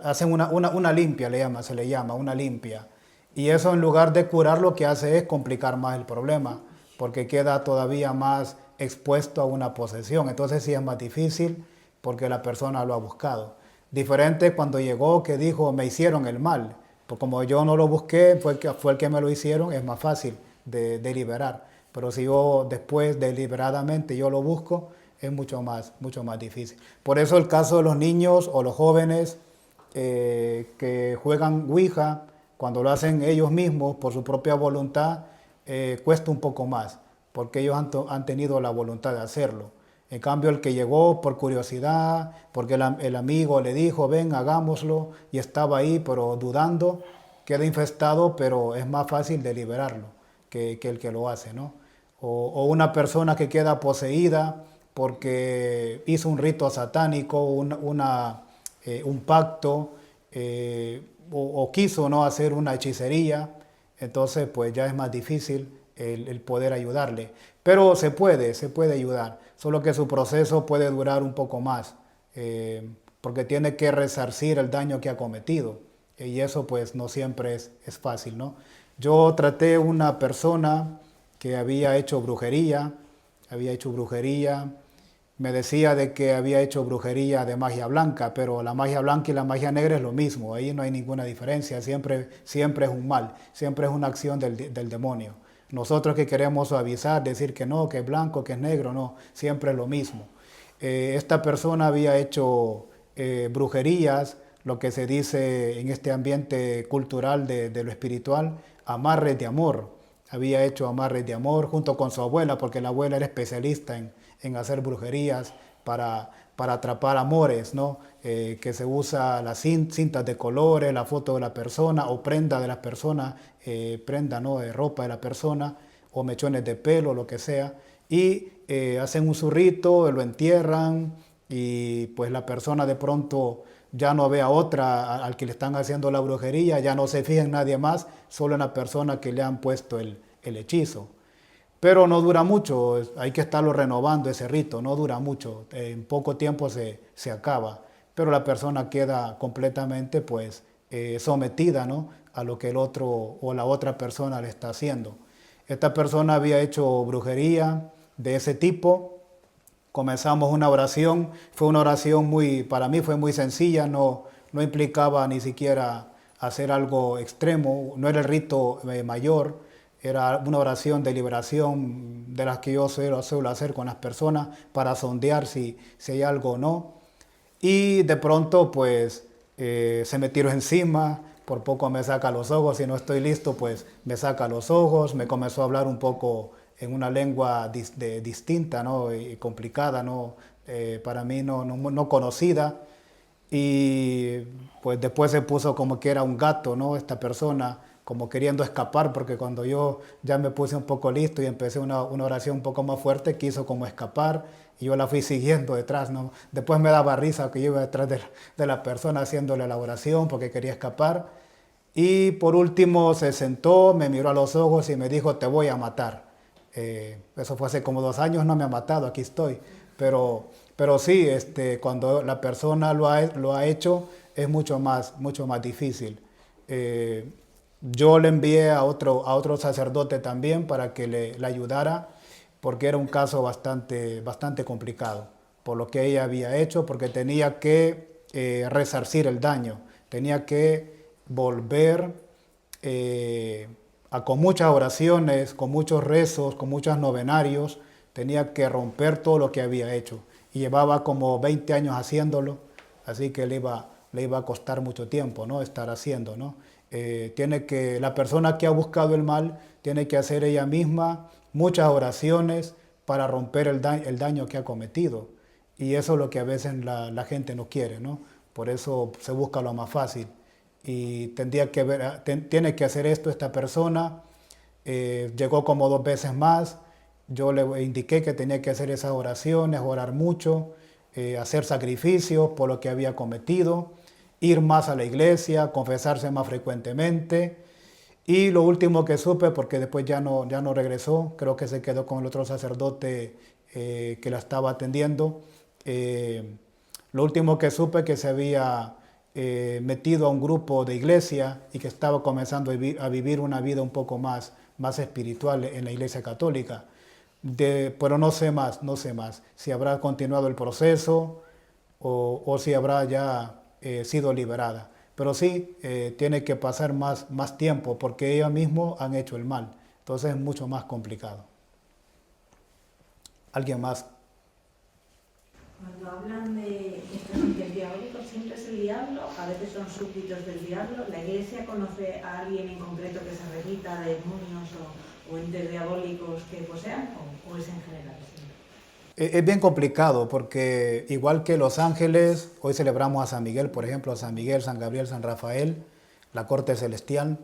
hacen una limpia, se le llama una limpia. Y eso, en lugar de curar, lo que hace es complicar más el problema, porque queda todavía más expuesto a una posesión. Entonces sí es más difícil, porque la persona lo ha buscado. Diferente cuando llegó, que dijo me hicieron el mal, pues como yo no lo busqué, fue el que me lo hicieron, es más fácil de liberar. Pero si yo después deliberadamente yo lo busco, es mucho más difícil. Por eso el caso de los niños o los jóvenes que juegan Ouija, cuando lo hacen ellos mismos por su propia voluntad, cuesta un poco más, porque ellos han tenido la voluntad de hacerlo. En cambio, el que llegó por curiosidad, porque el amigo le dijo, ven, hagámoslo, y estaba ahí, pero dudando, queda infestado, pero es más fácil de liberarlo que el que lo hace, ¿no? O una persona que queda poseída porque hizo un rito satánico, un pacto, o quiso, ¿no?, hacer una hechicería. Entonces pues ya es más difícil el poder ayudarle. Pero se puede ayudar, solo que su proceso puede durar un poco más, porque tiene que resarcir el daño que ha cometido, y eso pues no siempre es fácil, ¿no? Yo traté una persona que había hecho brujería, me decía de que había hecho brujería de magia blanca, pero la magia blanca y la magia negra es lo mismo, ahí no hay ninguna diferencia, siempre es un mal, siempre es una acción del demonio. Nosotros que queremos suavizar, decir que no, que es blanco, que es negro, no, siempre es lo mismo. Esta persona había hecho brujerías, lo que se dice en este ambiente cultural de lo espiritual, amarres de amor. Había hecho amarres de amor junto con su abuela, porque la abuela era especialista en hacer brujerías para atrapar amores, ¿no? Que se usa las cintas de colores, la foto de la persona o prenda de la persona, prenda, ¿no? De ropa de la persona o mechones de pelo, lo que sea, y hacen un zurrito, lo entierran y pues la persona de pronto ya no ve a otra al que le están haciendo la brujería, ya no se fija en nadie más, solo en la persona que le han puesto el hechizo. Pero no dura mucho, hay que estarlo renovando ese rito, no dura mucho, en poco tiempo se acaba, pero la persona queda completamente pues sometida, ¿no? A lo que el otro o la otra persona le está haciendo. Esta persona había hecho brujería de ese tipo. Comenzamos una oración, fue una oración para mí fue muy sencilla, no implicaba ni siquiera hacer algo extremo, no era el rito mayor, era una oración de liberación de las que yo suelo hacer con las personas para sondear si hay algo o no. Y de pronto pues se me tiró encima, por poco me saca los ojos, si no estoy listo pues me saca los ojos, me comenzó a hablar un poco en una lengua distinta, ¿no? Y complicada, ¿no? Para mí no conocida. Y pues después se puso como que era un gato, ¿no? Esta persona, como queriendo escapar, porque cuando yo ya me puse un poco listo y empecé una oración un poco más fuerte, quiso como escapar y yo la fui siguiendo detrás, ¿no? Después me daba risa que yo iba detrás de la persona haciéndole la oración porque quería escapar. Y por último se sentó, me miró a los ojos y me dijo, te voy a matar. Eso fue hace como 2 años, no me ha matado, aquí estoy. Pero sí, cuando la persona lo ha hecho, es mucho más difícil. Yo le envié a otro sacerdote también para que le ayudara, porque era un caso bastante complicado, por lo que ella había hecho, porque tenía que resarcir el daño, tenía que volver con muchas oraciones, con muchos rezos, con muchos novenarios, tenía que romper todo lo que había hecho. Y llevaba como 20 años haciéndolo, así que le iba a costar mucho tiempo, ¿no? Estar haciendo, ¿no? La persona que ha buscado el mal tiene que hacer ella misma muchas oraciones para romper el daño que ha cometido. Y eso es lo que a veces la gente no quiere, ¿no? Por eso se busca lo más fácil. Y tiene que hacer esto esta persona. Llegó como 2 veces más. Yo le indiqué que tenía que hacer esas oraciones, orar mucho, hacer sacrificios por lo que había cometido, ir más a la iglesia, confesarse más frecuentemente. Y lo último que supe, porque después ya no regresó, creo que se quedó con el otro sacerdote que la estaba atendiendo. Lo último que supe que se había metido a un grupo de iglesia y que estaba comenzando a vivir una vida un poco más espiritual en la iglesia católica. Pero no sé más, si habrá continuado el proceso o si habrá ya sido liberada. Pero sí, tiene que pasar más tiempo porque ellos mismos han hecho el mal. Entonces es mucho más complicado. ¿Alguien más? Cuando hablan de estos entes diabólicos, siempre es el diablo, a veces son súbditos del diablo. ¿La Iglesia conoce a alguien en concreto que se remita a demonios o entes diabólicos que posean o es en general? Es bien complicado porque igual que los ángeles, hoy celebramos a San Miguel, por ejemplo, a San Miguel, San Gabriel, San Rafael, la corte celestial.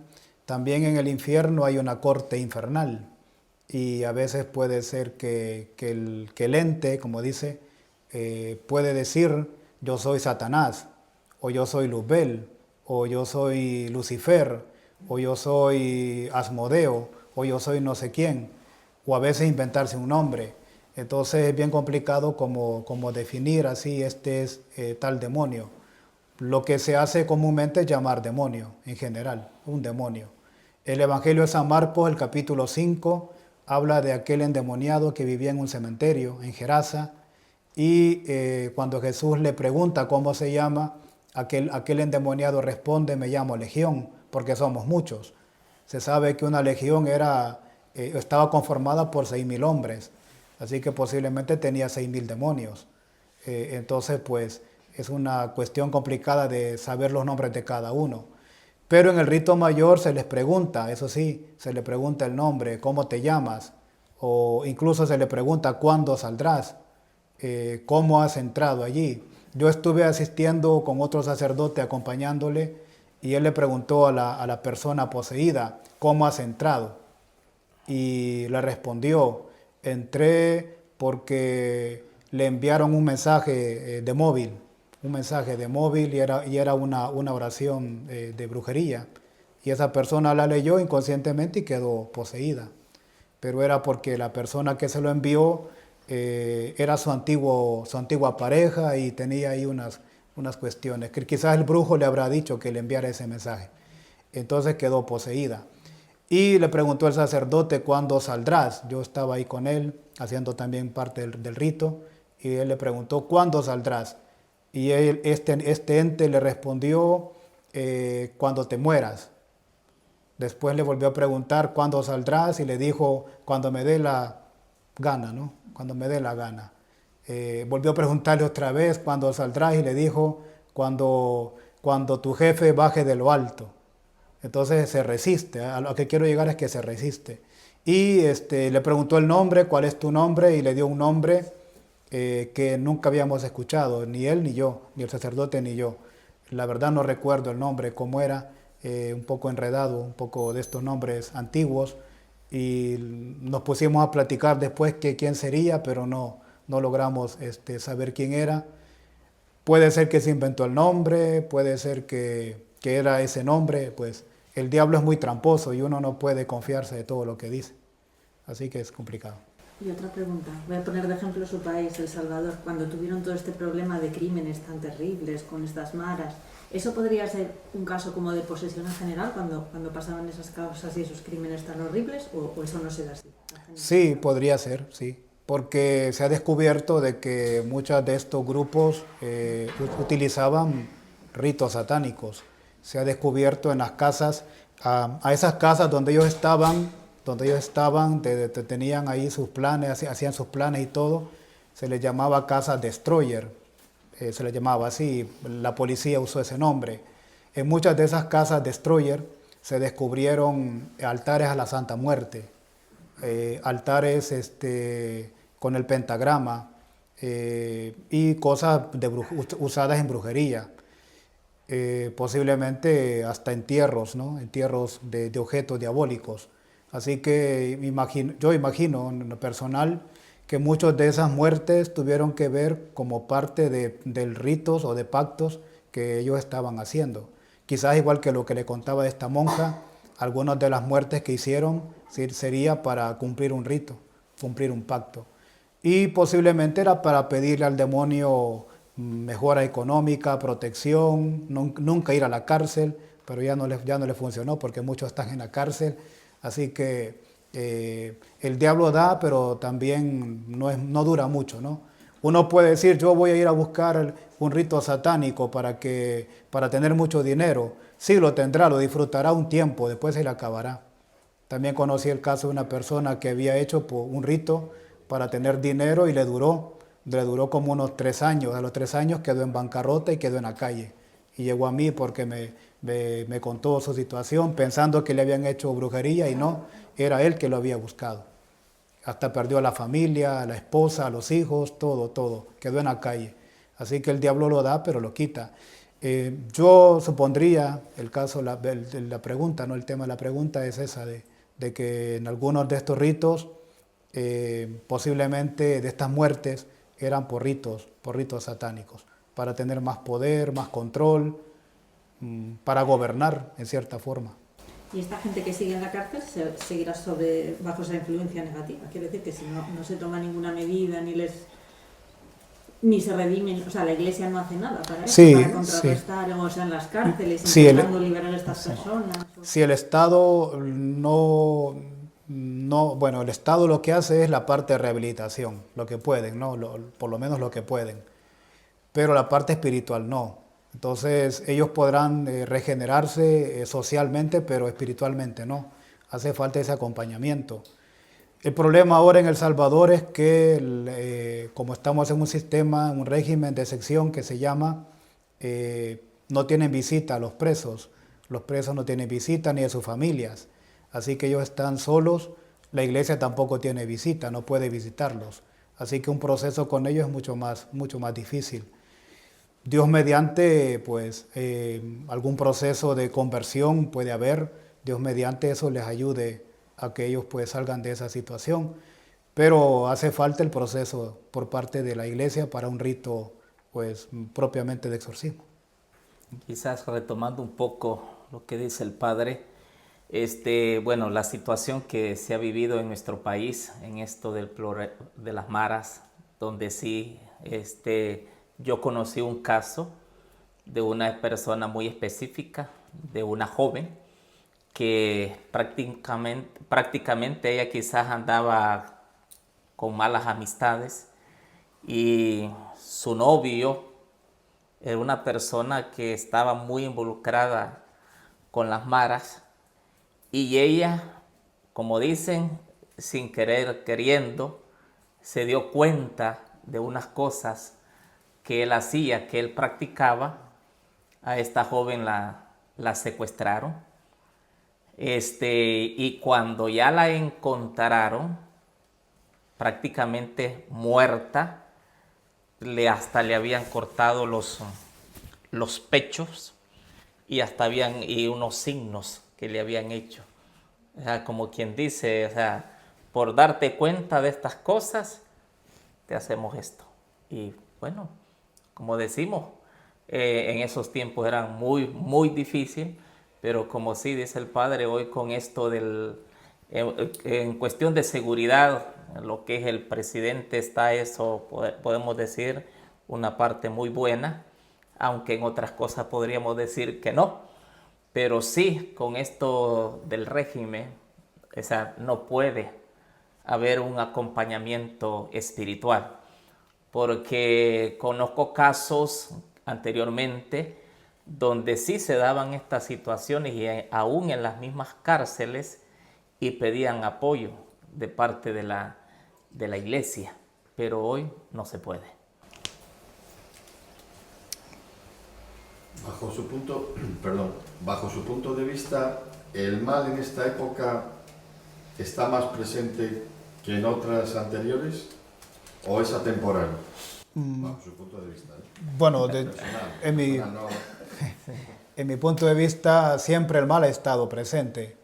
También en el infierno hay una corte infernal y a veces puede ser que el ente, como dice, puede decir yo soy Satanás, o yo soy Luzbel, o yo soy Lucifer, o yo soy Asmodeo, o yo soy no sé quién, o a veces inventarse un nombre. Entonces es bien complicado como definir así este es tal demonio. Lo que se hace comúnmente es llamar demonio en general, un demonio. El Evangelio de San Marcos, el capítulo 5, habla de aquel endemoniado que vivía en un cementerio, en Gerasa, y cuando Jesús le pregunta cómo se llama, aquel endemoniado responde: me llamo Legión, porque somos muchos. Se sabe que una legión estaba conformada por 6.000 hombres, así que posiblemente tenía 6.000 demonios. Entonces, pues, es una cuestión complicada de saber los nombres de cada uno. Pero en el rito mayor se les pregunta, eso sí, se le pregunta el nombre, cómo te llamas, o incluso se le pregunta cuándo saldrás, cómo has entrado allí. Yo estuve asistiendo con otro sacerdote acompañándole y él le preguntó a la persona poseída, ¿cómo has entrado? Y le respondió: entré porque le enviaron un mensaje de móvil, y era una oración de brujería. Y esa persona la leyó inconscientemente y quedó poseída. Pero era porque la persona que se lo envió era su antigua pareja y tenía ahí unas cuestiones, que quizás el brujo le habrá dicho que le enviara ese mensaje. Entonces quedó poseída. Y le preguntó el sacerdote: ¿cuándo saldrás? Yo estaba ahí con él, haciendo también parte del rito, y él le preguntó: ¿cuándo saldrás? Y este ente le respondió: cuando te mueras. Después le volvió a preguntar: ¿cuándo saldrás? Y le dijo: cuando me dé la gana, ¿no? Cuando me dé la gana. Volvió a preguntarle otra vez: ¿cuándo saldrás? Y le dijo: cuando tu jefe baje de lo alto. Entonces se resiste. A lo que quiero llegar es que se resiste. Y le preguntó el nombre: ¿cuál es tu nombre? Y le dio un nombre que nunca habíamos escuchado, ni él ni yo, ni el sacerdote ni yo. La verdad no recuerdo el nombre, cómo era, un poco enredado, un poco de estos nombres antiguos, y nos pusimos a platicar después quién sería, pero no logramos saber quién era. Puede ser que se inventó el nombre, puede ser que era ese nombre. Pues el diablo es muy tramposo y uno no puede confiarse de todo lo que dice, así que es complicado. Y otra pregunta, voy a poner de ejemplo su país, El Salvador, cuando tuvieron todo este problema de crímenes tan terribles con estas maras. ¿Eso podría ser un caso como de posesión en general cuando pasaban esas causas y esos crímenes tan horribles, o eso no se da así? Sí, podría ser, sí, porque se ha descubierto de que muchos de estos grupos utilizaban ritos satánicos. Se ha descubierto en las casas, a esas casas donde ellos estaban, tenían ahí sus planes, hacían sus planes y todo, se les llamaba casas destroyer, se les llamaba así, la policía usó ese nombre. En muchas de esas casas destroyer se descubrieron altares a la Santa Muerte, altares con el pentagrama y cosas usadas en brujería. Posiblemente hasta entierros, ¿no? Entierros de objetos diabólicos. Así que yo imagino en lo personal que muchas de esas muertes tuvieron que ver como parte de ritos o de pactos que ellos estaban haciendo. Quizás igual que lo que le contaba de esta monja, algunas de las muertes que hicieron sería para cumplir un rito, cumplir un pacto. Y posiblemente era para pedirle al demonio mejora económica, protección, nunca ir a la cárcel, pero ya no le funcionó porque muchos están en la cárcel. Así que el diablo da, pero también no dura mucho, ¿no? Uno puede decir: yo voy a ir a buscar un rito satánico para tener mucho dinero. Sí, lo tendrá, lo disfrutará un tiempo, después se le acabará. También conocí el caso de una persona que había hecho un rito para tener dinero y le duró como unos 3 años. A los 3 años quedó en bancarrota y quedó en la calle. Y llegó a mí porque me contó su situación, pensando que le habían hecho brujería, y no, era él que lo había buscado. Hasta perdió a la familia, a la esposa, a los hijos, todo, quedó en la calle. Así que el diablo lo da, pero lo quita. Yo supondría, el caso, la pregunta, ¿no? El tema de la pregunta es esa, de que en algunos de estos ritos, posiblemente de estas muertes, eran por ritos satánicos, para tener más poder, más control, para gobernar en cierta forma. Y esta gente que sigue en la cárcel seguirá bajo esa influencia negativa. Quiere decir que si no se toma ninguna medida ni se redimen, o sea, la Iglesia no hace nada para eso, para contrarrestar, o sea, en las cárceles, intentando liberar a estas personas. Si el Estado no no, bueno, el Estado lo que hace es la parte de rehabilitación, lo que pueden, ¿no? Por lo menos lo que pueden, pero la parte espiritual no. Entonces ellos podrán regenerarse socialmente, pero espiritualmente no. Hace falta ese acompañamiento. El problema ahora en El Salvador es que como estamos en un sistema, un régimen de sección que se llama, no tienen visita a los presos no tienen visita ni a sus familias, así que ellos están solos, la iglesia tampoco tiene visita, no puede visitarlos, así que un proceso con ellos es mucho más difícil. Dios mediante, pues algún proceso de conversión puede haber, Dios mediante eso les ayude a que ellos pues salgan de esa situación, pero hace falta el proceso por parte de la iglesia para un rito pues propiamente de exorcismo. Quizás retomando un poco lo que dice el padre, bueno, la situación que se ha vivido en nuestro país, en esto de las maras, donde sí, yo conocí un caso de una persona muy específica, de una joven, que prácticamente ella quizás andaba con malas amistades y su novio era una persona que estaba muy involucrada con las maras y ella, como dicen, sin querer, queriendo, se dio cuenta de unas cosas que él hacía, que él practicaba. A esta joven la secuestraron. Y cuando ya la encontraron, prácticamente muerta, hasta le habían cortado los pechos y hasta habían unos signos que le habían hecho. O sea, como quien dice, o sea, por darte cuenta de estas cosas, te hacemos esto. Y bueno, como decimos, en esos tiempos eran muy difícil, pero como sí dice el padre, hoy con esto en cuestión de seguridad, lo que es el presidente, está eso, podemos decir, una parte muy buena, aunque en otras cosas podríamos decir que no, pero sí, con esto del régimen, o sea, no puede haber un acompañamiento espiritual, porque conozco casos anteriormente donde sí se daban estas situaciones y aún en las mismas cárceles y pedían apoyo de parte de la iglesia, pero hoy no se puede. Bajo su punto de vista, ¿el mal en esta época está más presente que en otras anteriores o es atemporal? Bajo su punto de vista. Bueno, en mi punto de vista siempre el mal ha estado presente.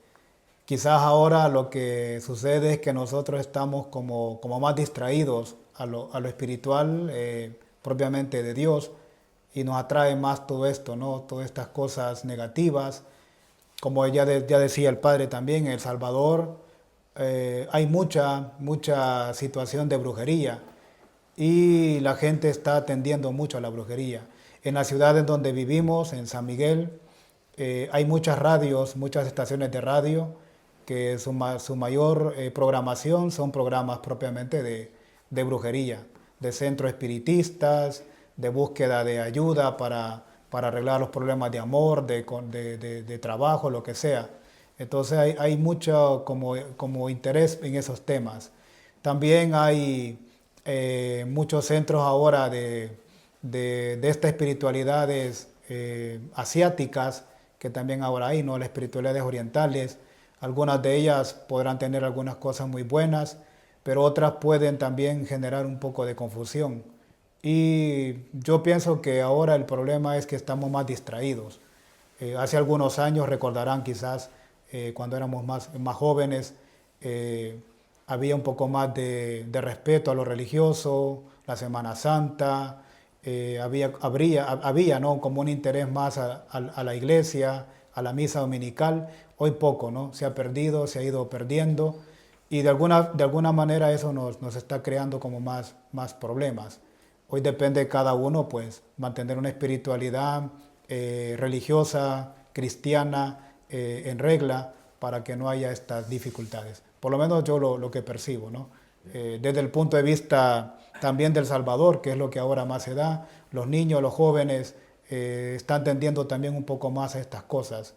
Quizás ahora lo que sucede es que nosotros estamos como más distraídos a lo espiritual propiamente de Dios, y nos atrae más todo esto, ¿no? Todas estas cosas negativas. Como ya decía el padre también, en El Salvador hay mucha situación de brujería y la gente está atendiendo mucho a la brujería. En la ciudad en donde vivimos, en San Miguel, hay muchas radios, muchas estaciones de radio que su mayor programación son programas propiamente de brujería, de centros espiritistas, de búsqueda de ayuda para arreglar los problemas de amor, de trabajo, lo que sea. Entonces hay mucho como interés en esos temas. También hay muchos centros ahora de estas espiritualidades asiáticas, que también ahora hay, ¿no? Las espiritualidades orientales. Algunas de ellas podrán tener algunas cosas muy buenas, pero otras pueden también generar un poco de confusión. Y yo pienso que ahora el problema es que estamos más distraídos. Hace algunos años, recordarán quizás, cuando éramos más jóvenes, había un poco más de respeto a lo religioso, la Semana Santa, había ¿no? como un interés más a la iglesia, a la misa dominical. Hoy poco, ¿no? Se ha perdido, se ha ido perdiendo, y de alguna manera eso nos está creando como más problemas. Hoy depende de cada uno, pues, mantener una espiritualidad religiosa, cristiana, en regla, para que no haya estas dificultades. por lo menos yo lo que percibo, ¿no? Desde el punto de vista también del Salvador, que es lo que ahora más se da, los niños, los jóvenes están tendiendo también un poco más a estas cosas,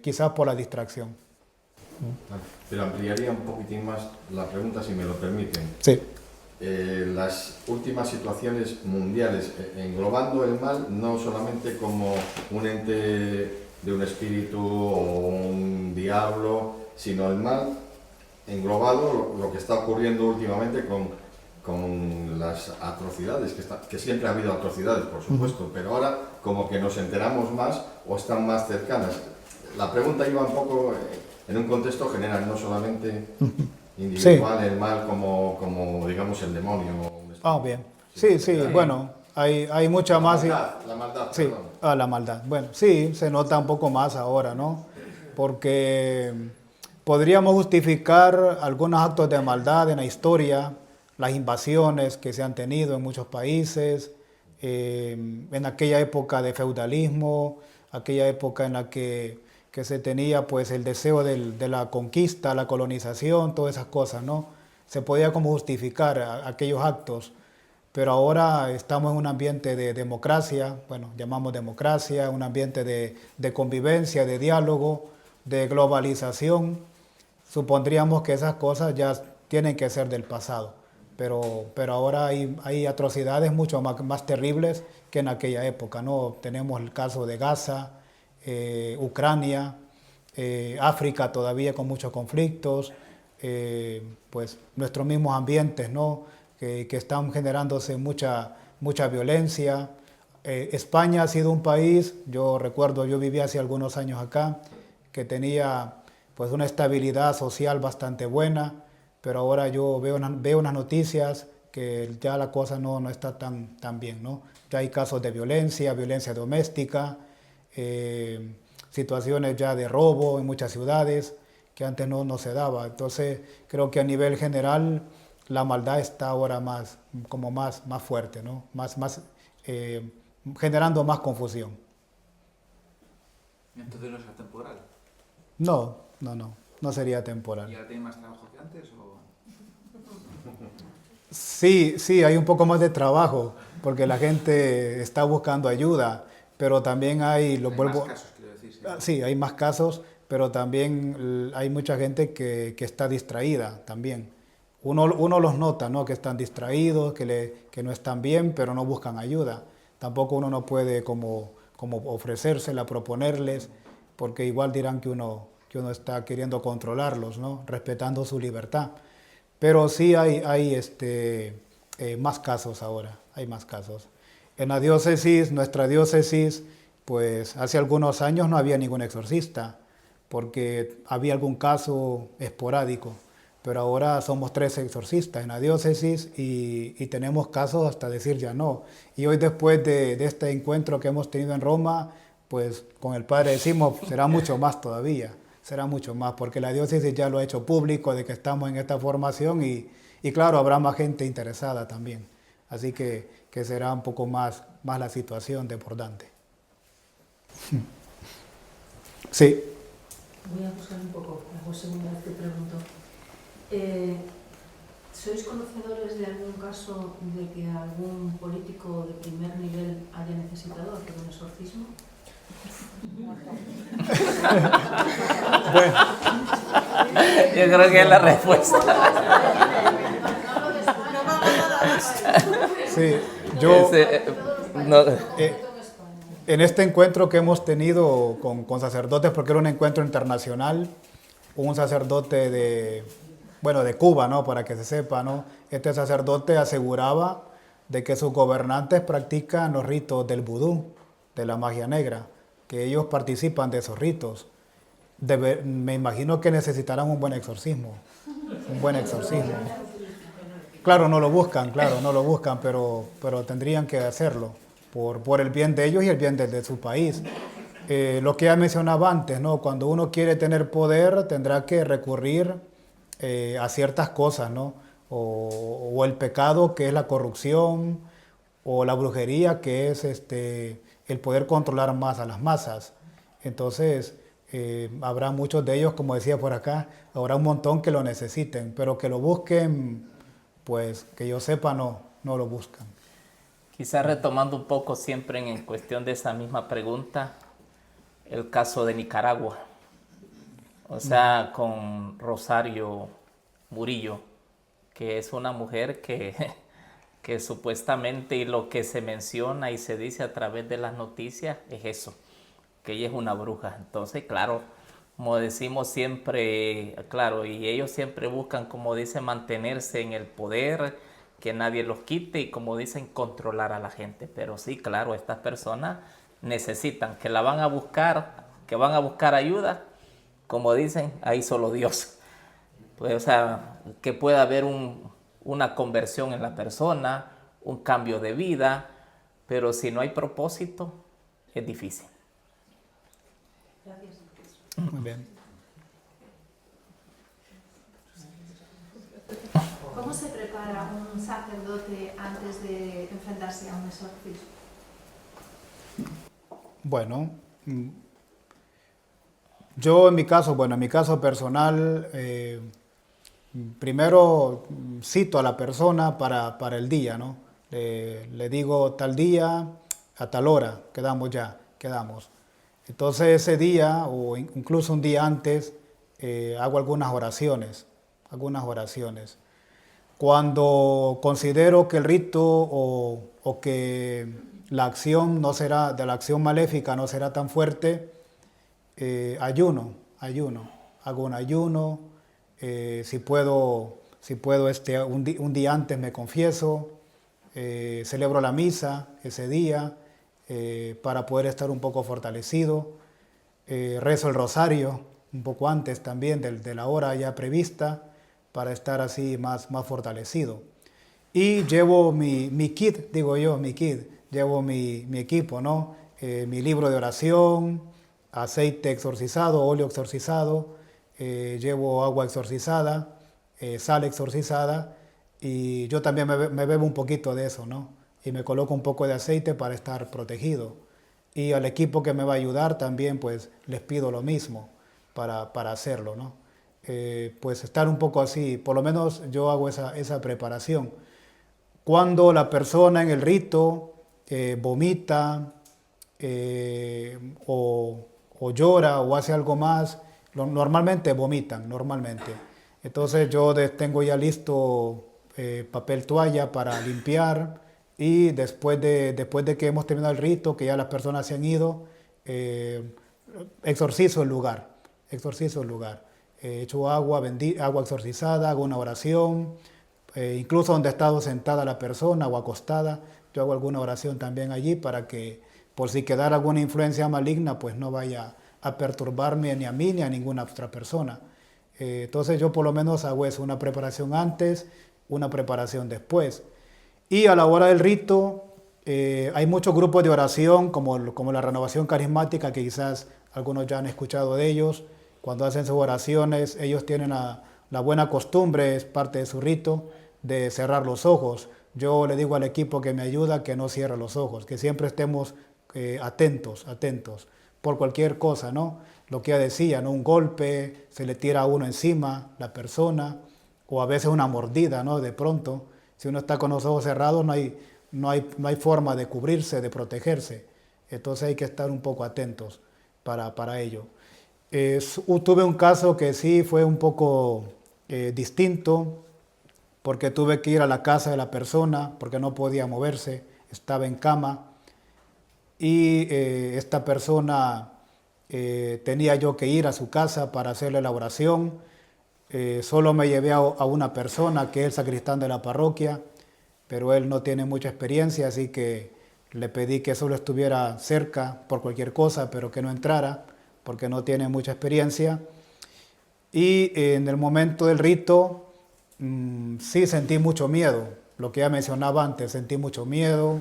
quizás por la distracción. Pero ampliaría un poquitín más la pregunta, si me lo permiten. Sí. Las últimas situaciones mundiales, englobando el mal no solamente como un ente de un espíritu o un diablo, sino el mal englobado, lo que está ocurriendo últimamente con las atrocidades, que siempre ha habido atrocidades, por supuesto, pero ahora como que nos enteramos más o están más cercanas. La pregunta iba un poco en un contexto general, no solamente individual, el mal como digamos el demonio. Bien. Sí, bueno, hay mucha más... La maldad, sí, la maldad. Bueno, sí, se nota un poco más ahora, ¿no? Porque podríamos justificar algunos actos de maldad en la historia, las invasiones que se han tenido en muchos países, en aquella época de feudalismo, aquella época en la que se tenía pues el deseo de la conquista, la colonización, todas esas cosas, ¿no? Se podía como justificar aquellos actos, pero ahora estamos en un ambiente de democracia, bueno, llamamos democracia, un ambiente de convivencia, de diálogo, de globalización. Supondríamos que esas cosas ya tienen que ser del pasado, pero ahora hay atrocidades mucho más terribles que en aquella época, ¿no? Tenemos el caso de Gaza, Ucrania, África todavía con muchos conflictos, pues nuestros mismos ambientes, ¿no? que están generándose mucha violencia. España ha sido un país, yo recuerdo, yo viví hace algunos años acá, que tenía pues una estabilidad social bastante buena, pero ahora yo veo unas noticias que ya la cosa no está tan bien, ¿no? Ya hay casos de violencia doméstica, situaciones ya de robo en muchas ciudades que antes no se daba. Entonces creo que a nivel general la maldad está ahora más fuerte, ¿no? Generando más confusión. ¿Entonces no es atemporal? No sería temporal. ¿Y ahora tiene más trabajo que antes? ¿O? Sí, hay un poco más de trabajo porque la gente está buscando ayuda, pero también hay más casos, quiero decir. Sí, hay más casos, pero también hay mucha gente que está distraída también. Uno los nota, ¿no? Que están distraídos, que no están bien, pero no buscan ayuda. Tampoco uno no puede como ofrecérsela, proponerles, porque igual dirán que uno está queriendo controlarlos, ¿no? Respetando su libertad. Pero sí hay más casos ahora, hay más casos. En la diócesis, nuestra diócesis, pues hace algunos años no había ningún exorcista, porque había algún caso esporádico, pero ahora somos 3 exorcistas en la diócesis y tenemos casos hasta decir ya no. Y hoy, después de este encuentro que hemos tenido en Roma, pues con el padre decimos, será mucho más todavía, será mucho más, porque la diócesis ya lo ha hecho público de que estamos en esta formación y claro, habrá más gente interesada también. Así que será un poco más la situación desbordante. Sí. Voy a buscar un poco, la segunda vez que pregunto. ¿Sois conocedores de algún caso de que algún político de primer nivel haya necesitado hacer un exorcismo? Bueno, yo creo que es la respuesta. Sí, yo No, en este encuentro que hemos tenido con sacerdotes, porque era un encuentro internacional, un sacerdote de Cuba, ¿no? Para que se sepa, ¿no? Este sacerdote aseguraba de que sus gobernantes practican los ritos del vudú, de la magia negra, que ellos participan de esos ritos. Me imagino que necesitarán un buen exorcismo, Claro, no lo buscan, pero tendrían que hacerlo por el bien de ellos y el bien de su país. Lo que ya mencionaba antes, ¿no? Cuando uno quiere tener poder, tendrá que recurrir a ciertas cosas, ¿no? O el pecado, que es la corrupción, o la brujería, que es el poder controlar más a las masas. Entonces, Habrá muchos de ellos, como decía por acá, habrá un montón que lo necesiten, pero que lo busquen, pues que yo sepa, no lo buscan. Quizás retomando un poco siempre en cuestión de esa misma pregunta, el caso de Nicaragua, o sea, con Rosario Murillo, que es una mujer que supuestamente, y lo que se menciona y se dice a través de las noticias es eso, que ella es una bruja. Entonces, claro, como decimos siempre, claro, y ellos siempre buscan, como dicen, mantenerse en el poder, que nadie los quite y, como dicen, controlar a la gente. Pero sí, claro, estas personas necesitan, que la van a buscar, que van a buscar ayuda, como dicen, ahí solo Dios. Pues, o sea, que pueda haber una conversión en la persona, un cambio de vida, pero si no hay propósito, es difícil. Gracias. Muy bien. ¿Cómo se prepara un sacerdote antes de enfrentarse a un exorcismo? Bueno, yo en mi caso personal, primero cito a la persona para el día, ¿no? Le digo tal día, a tal hora, quedamos. Entonces ese día, o incluso un día antes, hago algunas oraciones. Cuando considero que el rito o que la acción de la acción maléfica no será tan fuerte, ayuno, hago un ayuno, si puedo un día antes me confieso, celebro la misa ese día para poder estar un poco fortalecido, rezo el rosario un poco antes también de la hora ya prevista para estar así más fortalecido. Y llevo mi kit, llevo mi equipo, ¿no? Mi libro de oración, aceite exorcizado, óleo exorcizado, llevo agua exorcizada, sal exorcizada, y yo también me bebo un poquito de eso, ¿no? Y me coloco un poco de aceite para estar protegido. Y al equipo que me va a ayudar también, pues les pido lo mismo para hacerlo, ¿no? Pues estar un poco así, por lo menos yo hago esa preparación. Cuando la persona en el rito vomita o llora o hace algo más, normalmente vomitan, normalmente. Entonces yo tengo ya listo papel toalla para limpiar, y después de que hemos terminado el rito, que ya las personas se han ido, exorcizo el lugar. Echo agua exorcizada, hago una oración, incluso donde ha estado sentada la persona o acostada, yo hago alguna oración también allí para que, por si quedara alguna influencia maligna, pues no vaya a perturbarme ni a mí ni a ninguna otra persona. Entonces yo por lo menos hago eso, una preparación antes, una preparación después. Y a la hora del rito hay muchos grupos de oración, como la Renovación Carismática, que quizás algunos ya han escuchado de ellos. Cuando hacen sus oraciones, ellos tienen la buena costumbre, es parte de su rito, de cerrar los ojos. Yo le digo al equipo que me ayuda que no cierre los ojos, que siempre estemos atentos por cualquier cosa, ¿no? Lo que ya decía, ¿no? Un golpe, se le tira a uno encima, la persona, o a veces una mordida, ¿no? De pronto, si uno está con los ojos cerrados, no hay forma de cubrirse, de protegerse. Entonces hay que estar un poco atentos para ello. Tuve un caso que sí fue un poco distinto, porque tuve que ir a la casa de la persona, porque no podía moverse, estaba en cama, y esta persona tenía yo que ir a su casa para hacerle la oración. Solo me llevé a una persona, que es el sacristán de la parroquia, pero él no tiene mucha experiencia, así que le pedí que solo estuviera cerca por cualquier cosa, pero que no entrara, porque no tiene mucha experiencia. Y en el momento del rito, sí sentí mucho miedo, lo que ya mencionaba antes, sentí mucho miedo,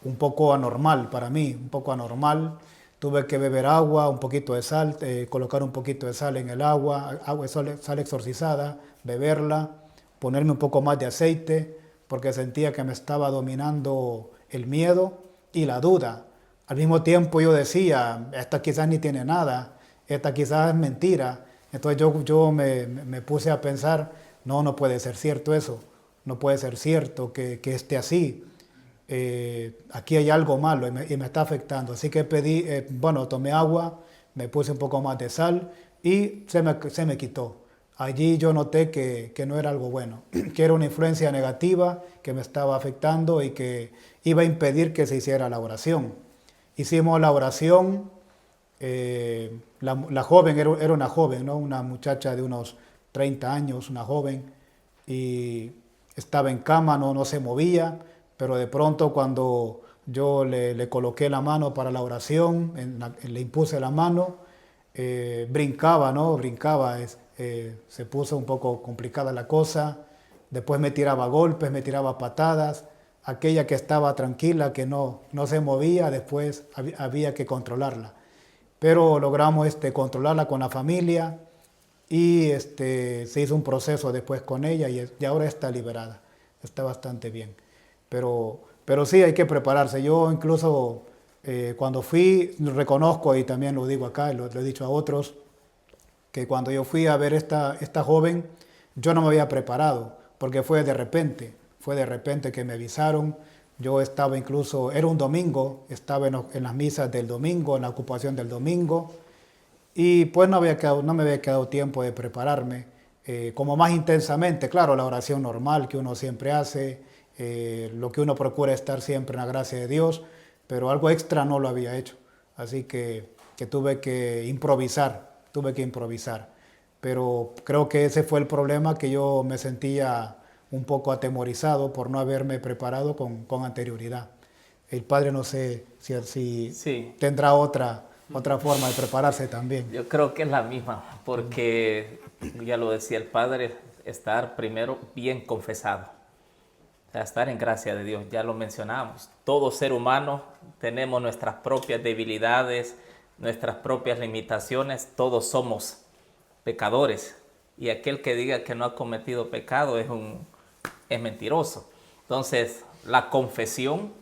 un poco anormal para mí, un poco anormal. Tuve que beber agua, un poquito de sal, colocar un poquito de sal en el agua, sal exorcizada, beberla, ponerme un poco más de aceite, porque sentía que me estaba dominando el miedo y la duda. Al mismo tiempo yo decía, esta quizás ni tiene nada, esta quizás es mentira. Entonces yo me puse a pensar, no puede ser cierto eso, no puede ser cierto que esté así. Aquí hay algo malo y me está afectando. Así que pedí, tomé agua, me puse un poco más de sal y se me quitó. Allí yo noté que no era algo bueno, que era una influencia negativa que me estaba afectando y que iba a impedir que se hiciera la oración. Hicimos la oración, la joven era una joven, ¿no? Una muchacha de unos 30 años, una joven, y estaba en cama, no se movía, pero de pronto cuando yo le coloqué la mano para la oración, le impuse la mano, brincaba, ¿no? Brincaba, se puso un poco complicada la cosa, después me tiraba golpes, me tiraba patadas, aquella que estaba tranquila, que no se movía, después había que controlarla. Pero logramos controlarla con la familia y se hizo un proceso después con ella y ahora está liberada, está bastante bien. Pero sí hay que prepararse. Yo incluso cuando fui, reconozco y también lo digo acá, lo he dicho a otros, que cuando yo fui a ver esta joven, yo no me había preparado, porque fue de repente que me avisaron. Yo estaba incluso, era un domingo, estaba en las misas del domingo, en la ocupación del domingo, y pues no me había quedado tiempo de prepararme, como más intensamente, claro, la oración normal que uno siempre hace, lo que uno procura estar siempre en la gracia de Dios, pero algo extra no lo había hecho, así que tuve que improvisar, pero creo que ese fue el problema, que yo me sentía un poco atemorizado por no haberme preparado con anterioridad. El padre no sé si Sí. tendrá otra forma de prepararse también. Yo creo que es la misma, porque ya lo decía el padre, estar primero bien confesado, o sea, estar en gracia de Dios, ya lo mencionamos. Todo ser humano tenemos nuestras propias debilidades, nuestras propias limitaciones, todos somos pecadores, y aquel que diga que no ha cometido pecado es mentiroso. Entonces, la confesión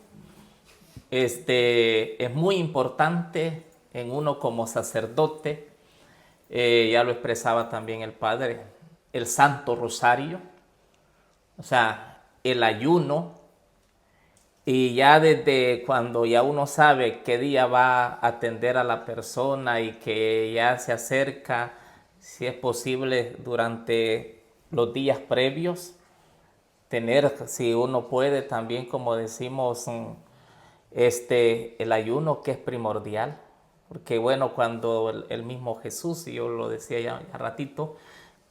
es muy importante en uno como sacerdote. Ya lo expresaba también el padre, el Santo Rosario, o sea, el ayuno, y ya desde cuando ya uno sabe qué día va a atender a la persona y que ya se acerca, si es posible durante los días previos, tener, si uno puede también, como decimos, el ayuno, que es primordial, porque bueno, cuando el mismo Jesús, y yo lo decía ya hace ratito,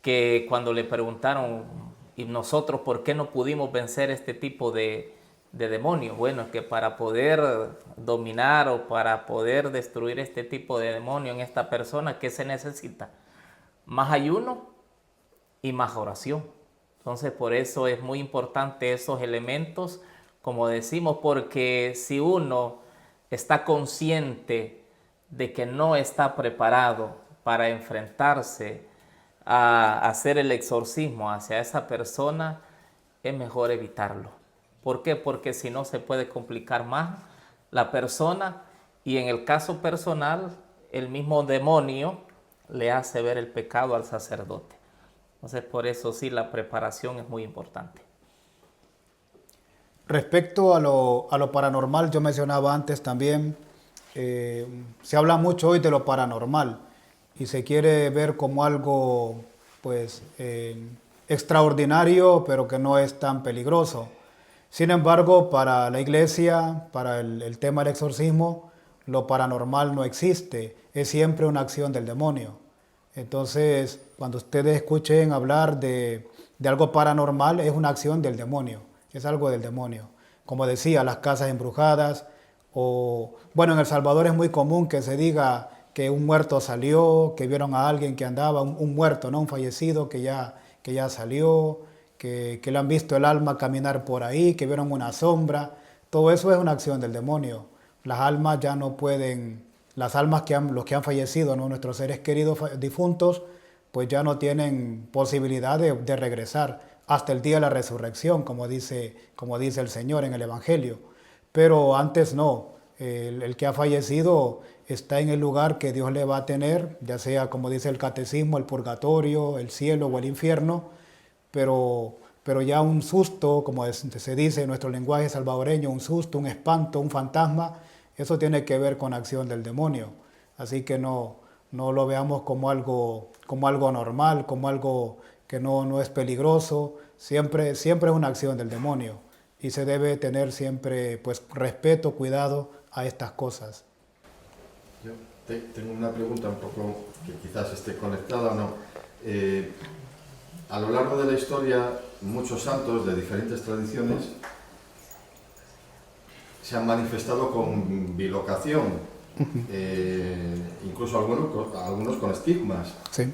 que cuando le preguntaron, ¿y nosotros por qué no pudimos vencer este tipo de demonios? Bueno, es que para poder dominar o para poder destruir este tipo de demonio en esta persona, ¿qué se necesita? Más ayuno y más oración. Entonces, por eso es muy importante esos elementos, como decimos, porque si uno está consciente de que no está preparado para enfrentarse a hacer el exorcismo hacia esa persona, es mejor evitarlo. ¿Por qué? Porque si no se puede complicar más la persona, y en el caso personal, el mismo demonio le hace ver el pecado al sacerdote. Entonces, por eso sí, la preparación es muy importante. Respecto a lo paranormal, yo mencionaba antes también, se habla mucho hoy de lo paranormal y se quiere ver como algo pues extraordinario, pero que no es tan peligroso. Sin embargo, para la iglesia, para el tema del exorcismo, lo paranormal no existe, es siempre una acción del demonio. Entonces, cuando ustedes escuchen hablar de algo paranormal, es una acción del demonio, es algo del demonio. Como decía, las casas embrujadas, o bueno, en El Salvador es muy común que se diga que un muerto salió, que vieron a alguien que andaba, un muerto, ¿no? Un fallecido que ya salió, que le han visto el alma caminar por ahí, que vieron una sombra. Todo eso es una acción del demonio. Las almas ya no pueden, las almas los que han fallecido, ¿no? Nuestros seres queridos difuntos, pues ya no tienen posibilidad de regresar hasta el día de la resurrección, como dice el Señor en el Evangelio. Pero antes no, El que ha fallecido está en el lugar que Dios le va a tener, ya sea, como dice el catecismo, el purgatorio, el cielo o el infierno, pero ya un susto, como se dice en nuestro lenguaje salvadoreño, un susto, un espanto, un fantasma, eso tiene que ver con acción del demonio. Así que no lo veamos como algo normal, como algo que no es peligroso. Siempre es una acción del demonio y se debe tener siempre pues, respeto, cuidado a estas cosas. Yo tengo una pregunta un poco que quizás esté conectada o no. A lo largo de la historia, muchos santos de diferentes tradiciones se han manifestado con bilocación, incluso algunos con estigmas. Sí.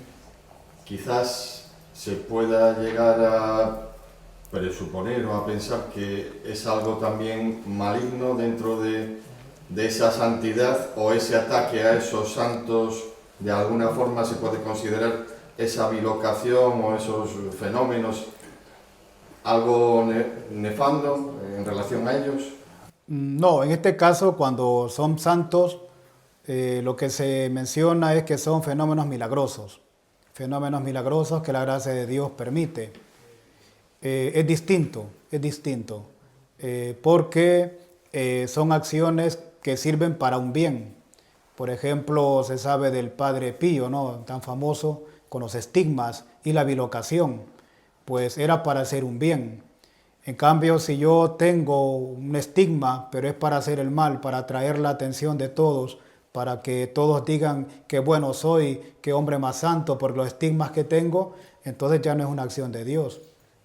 Quizás se pueda llegar a presuponer o a pensar que es algo también maligno dentro de esa santidad, o ese ataque a esos santos, de alguna forma se puede considerar esa bilocación o esos fenómenos algo nefando en relación a ellos. No, en este caso, cuando son santos, lo que se menciona es que son fenómenos milagrosos que la gracia de Dios permite. Es distinto, porque son acciones que sirven para un bien. Por ejemplo, se sabe del Padre Pío, ¿no?, tan famoso, con los estigmas y la bilocación, pues era para hacer un bien. En cambio, si yo tengo un estigma, pero es para hacer el mal, para atraer la atención de todos, para que todos digan qué bueno soy, qué hombre más santo por los estigmas que tengo, entonces ya no es una acción de Dios.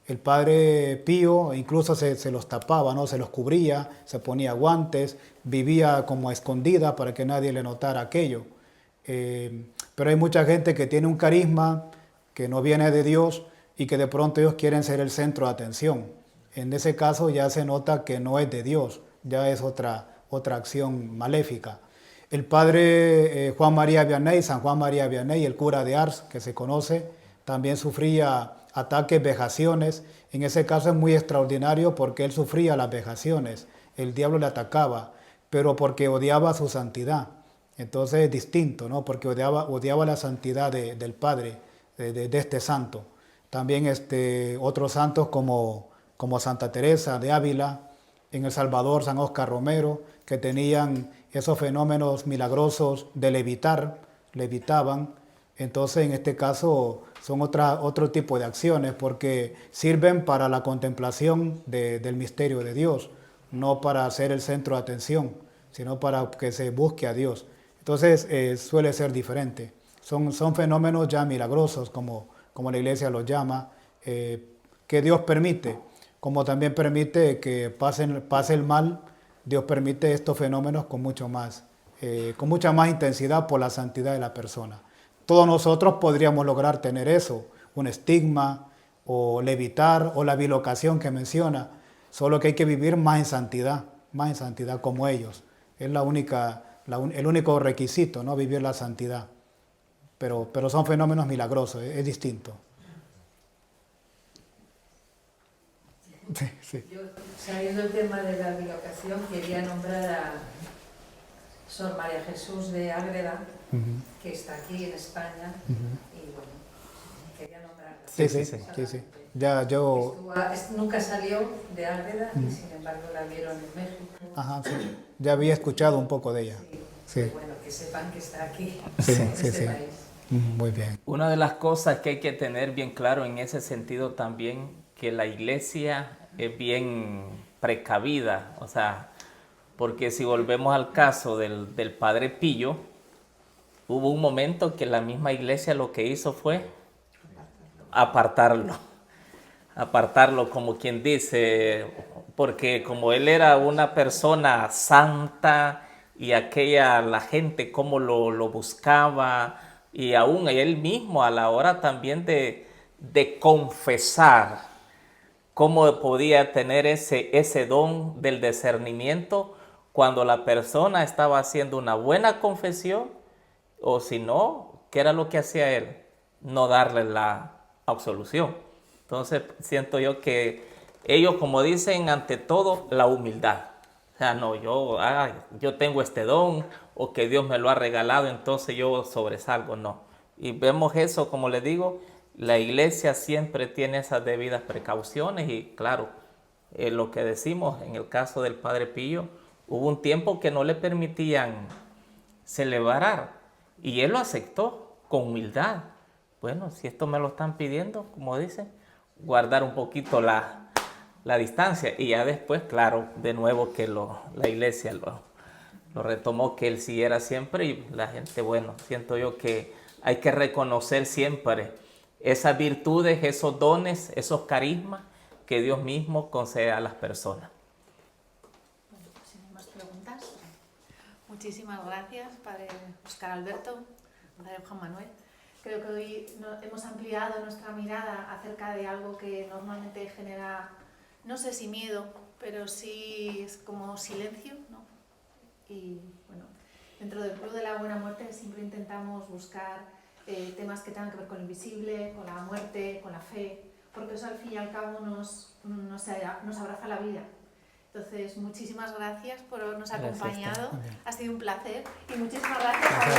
El Padre Pío incluso se los tapaba, ¿no?, se los cubría, se ponía guantes, vivía como a escondida para que nadie le notara aquello. Pero hay mucha gente que tiene un carisma que no viene de Dios y que de pronto ellos quieren ser el centro de atención. En ese caso ya se nota que no es de Dios, ya es otra acción maléfica. El padre Juan María Vianney, San Juan María Vianney, el cura de Ars, que se conoce, también sufría ataques, vejaciones. En ese caso es muy extraordinario porque él sufría las vejaciones, el diablo le atacaba, pero porque odiaba su santidad. Entonces es distinto, ¿no?, porque odiaba la santidad del Padre, de este santo. También otros santos como Santa Teresa de Ávila, en El Salvador San Óscar Romero, que tenían esos fenómenos milagrosos de levitaban. Entonces en este caso son otro tipo de acciones porque sirven para la contemplación del misterio de Dios, no para ser el centro de atención, sino para que se busque a Dios. Entonces suele ser diferente. Son fenómenos ya milagrosos, como la Iglesia los llama, que Dios permite, como también permite que pase el mal. Dios permite estos fenómenos con mucha más intensidad por la santidad de la persona. Todos nosotros podríamos lograr tener eso, un estigma o levitar o la bilocación que menciona, solo que hay que vivir más en santidad como ellos. Es el único requisito, ¿no?, vivir la santidad. Pero son fenómenos milagrosos, es distinto. Sí. Yo, saliendo del tema de la bilocación, quería nombrar a Sor María Jesús de Ágreda, que está aquí en España, y bueno, quería nombrarla. Sí. Ya yo... Nunca salió de Ágreda y sin embargo la vieron en México. Ajá, sí. Ya había escuchado un poco de ella. Sí. Bueno, que sepan que está aquí, Sí, en sí, este sí. país. Muy bien. Una de las cosas que hay que tener bien claro en ese sentido también, que la iglesia es bien precavida, o sea, porque si volvemos al caso del Padre Pío, hubo un momento que la misma iglesia lo que hizo fue apartarlo, como quien dice, porque como él era una persona santa y la gente como lo buscaba, y aún él mismo a la hora también de confesar, cómo podía tener ese don del discernimiento cuando la persona estaba haciendo una buena confesión, o si no, ¿qué era lo que hacía él? No darle la absolución. Entonces siento yo que ellos, como dicen, ante todo la humildad. sea, no, yo tengo este don o que Dios me lo ha regalado, entonces yo sobresalgo, no. Y vemos eso, como les digo, la iglesia siempre tiene esas debidas precauciones y claro, lo que decimos en el caso del Padre Pío, hubo un tiempo que no le permitían celebrar y él lo aceptó con humildad. Bueno, si esto me lo están pidiendo, como dicen, guardar un poquito la distancia y ya después, claro, de nuevo que la iglesia lo retomó, que él siguiera siempre y la gente, bueno, siento yo que hay que reconocer siempre esas virtudes, esos dones, esos carismas que Dios mismo concede a las personas. Bueno, si no hay más preguntas, muchísimas gracias, Padre Óscar Alberto, Padre Juan Manuel. Creo que hoy hemos ampliado nuestra mirada acerca de algo que normalmente genera, no sé si miedo, pero sí es como silencio, ¿no? Y bueno, dentro del Club de la Buena Muerte siempre intentamos buscar temas que tengan que ver con lo invisible, con la muerte, con la fe, porque eso al fin y al cabo nos abraza la vida. Entonces, muchísimas gracias por habernos acompañado, ha sido un placer y muchísimas gracias a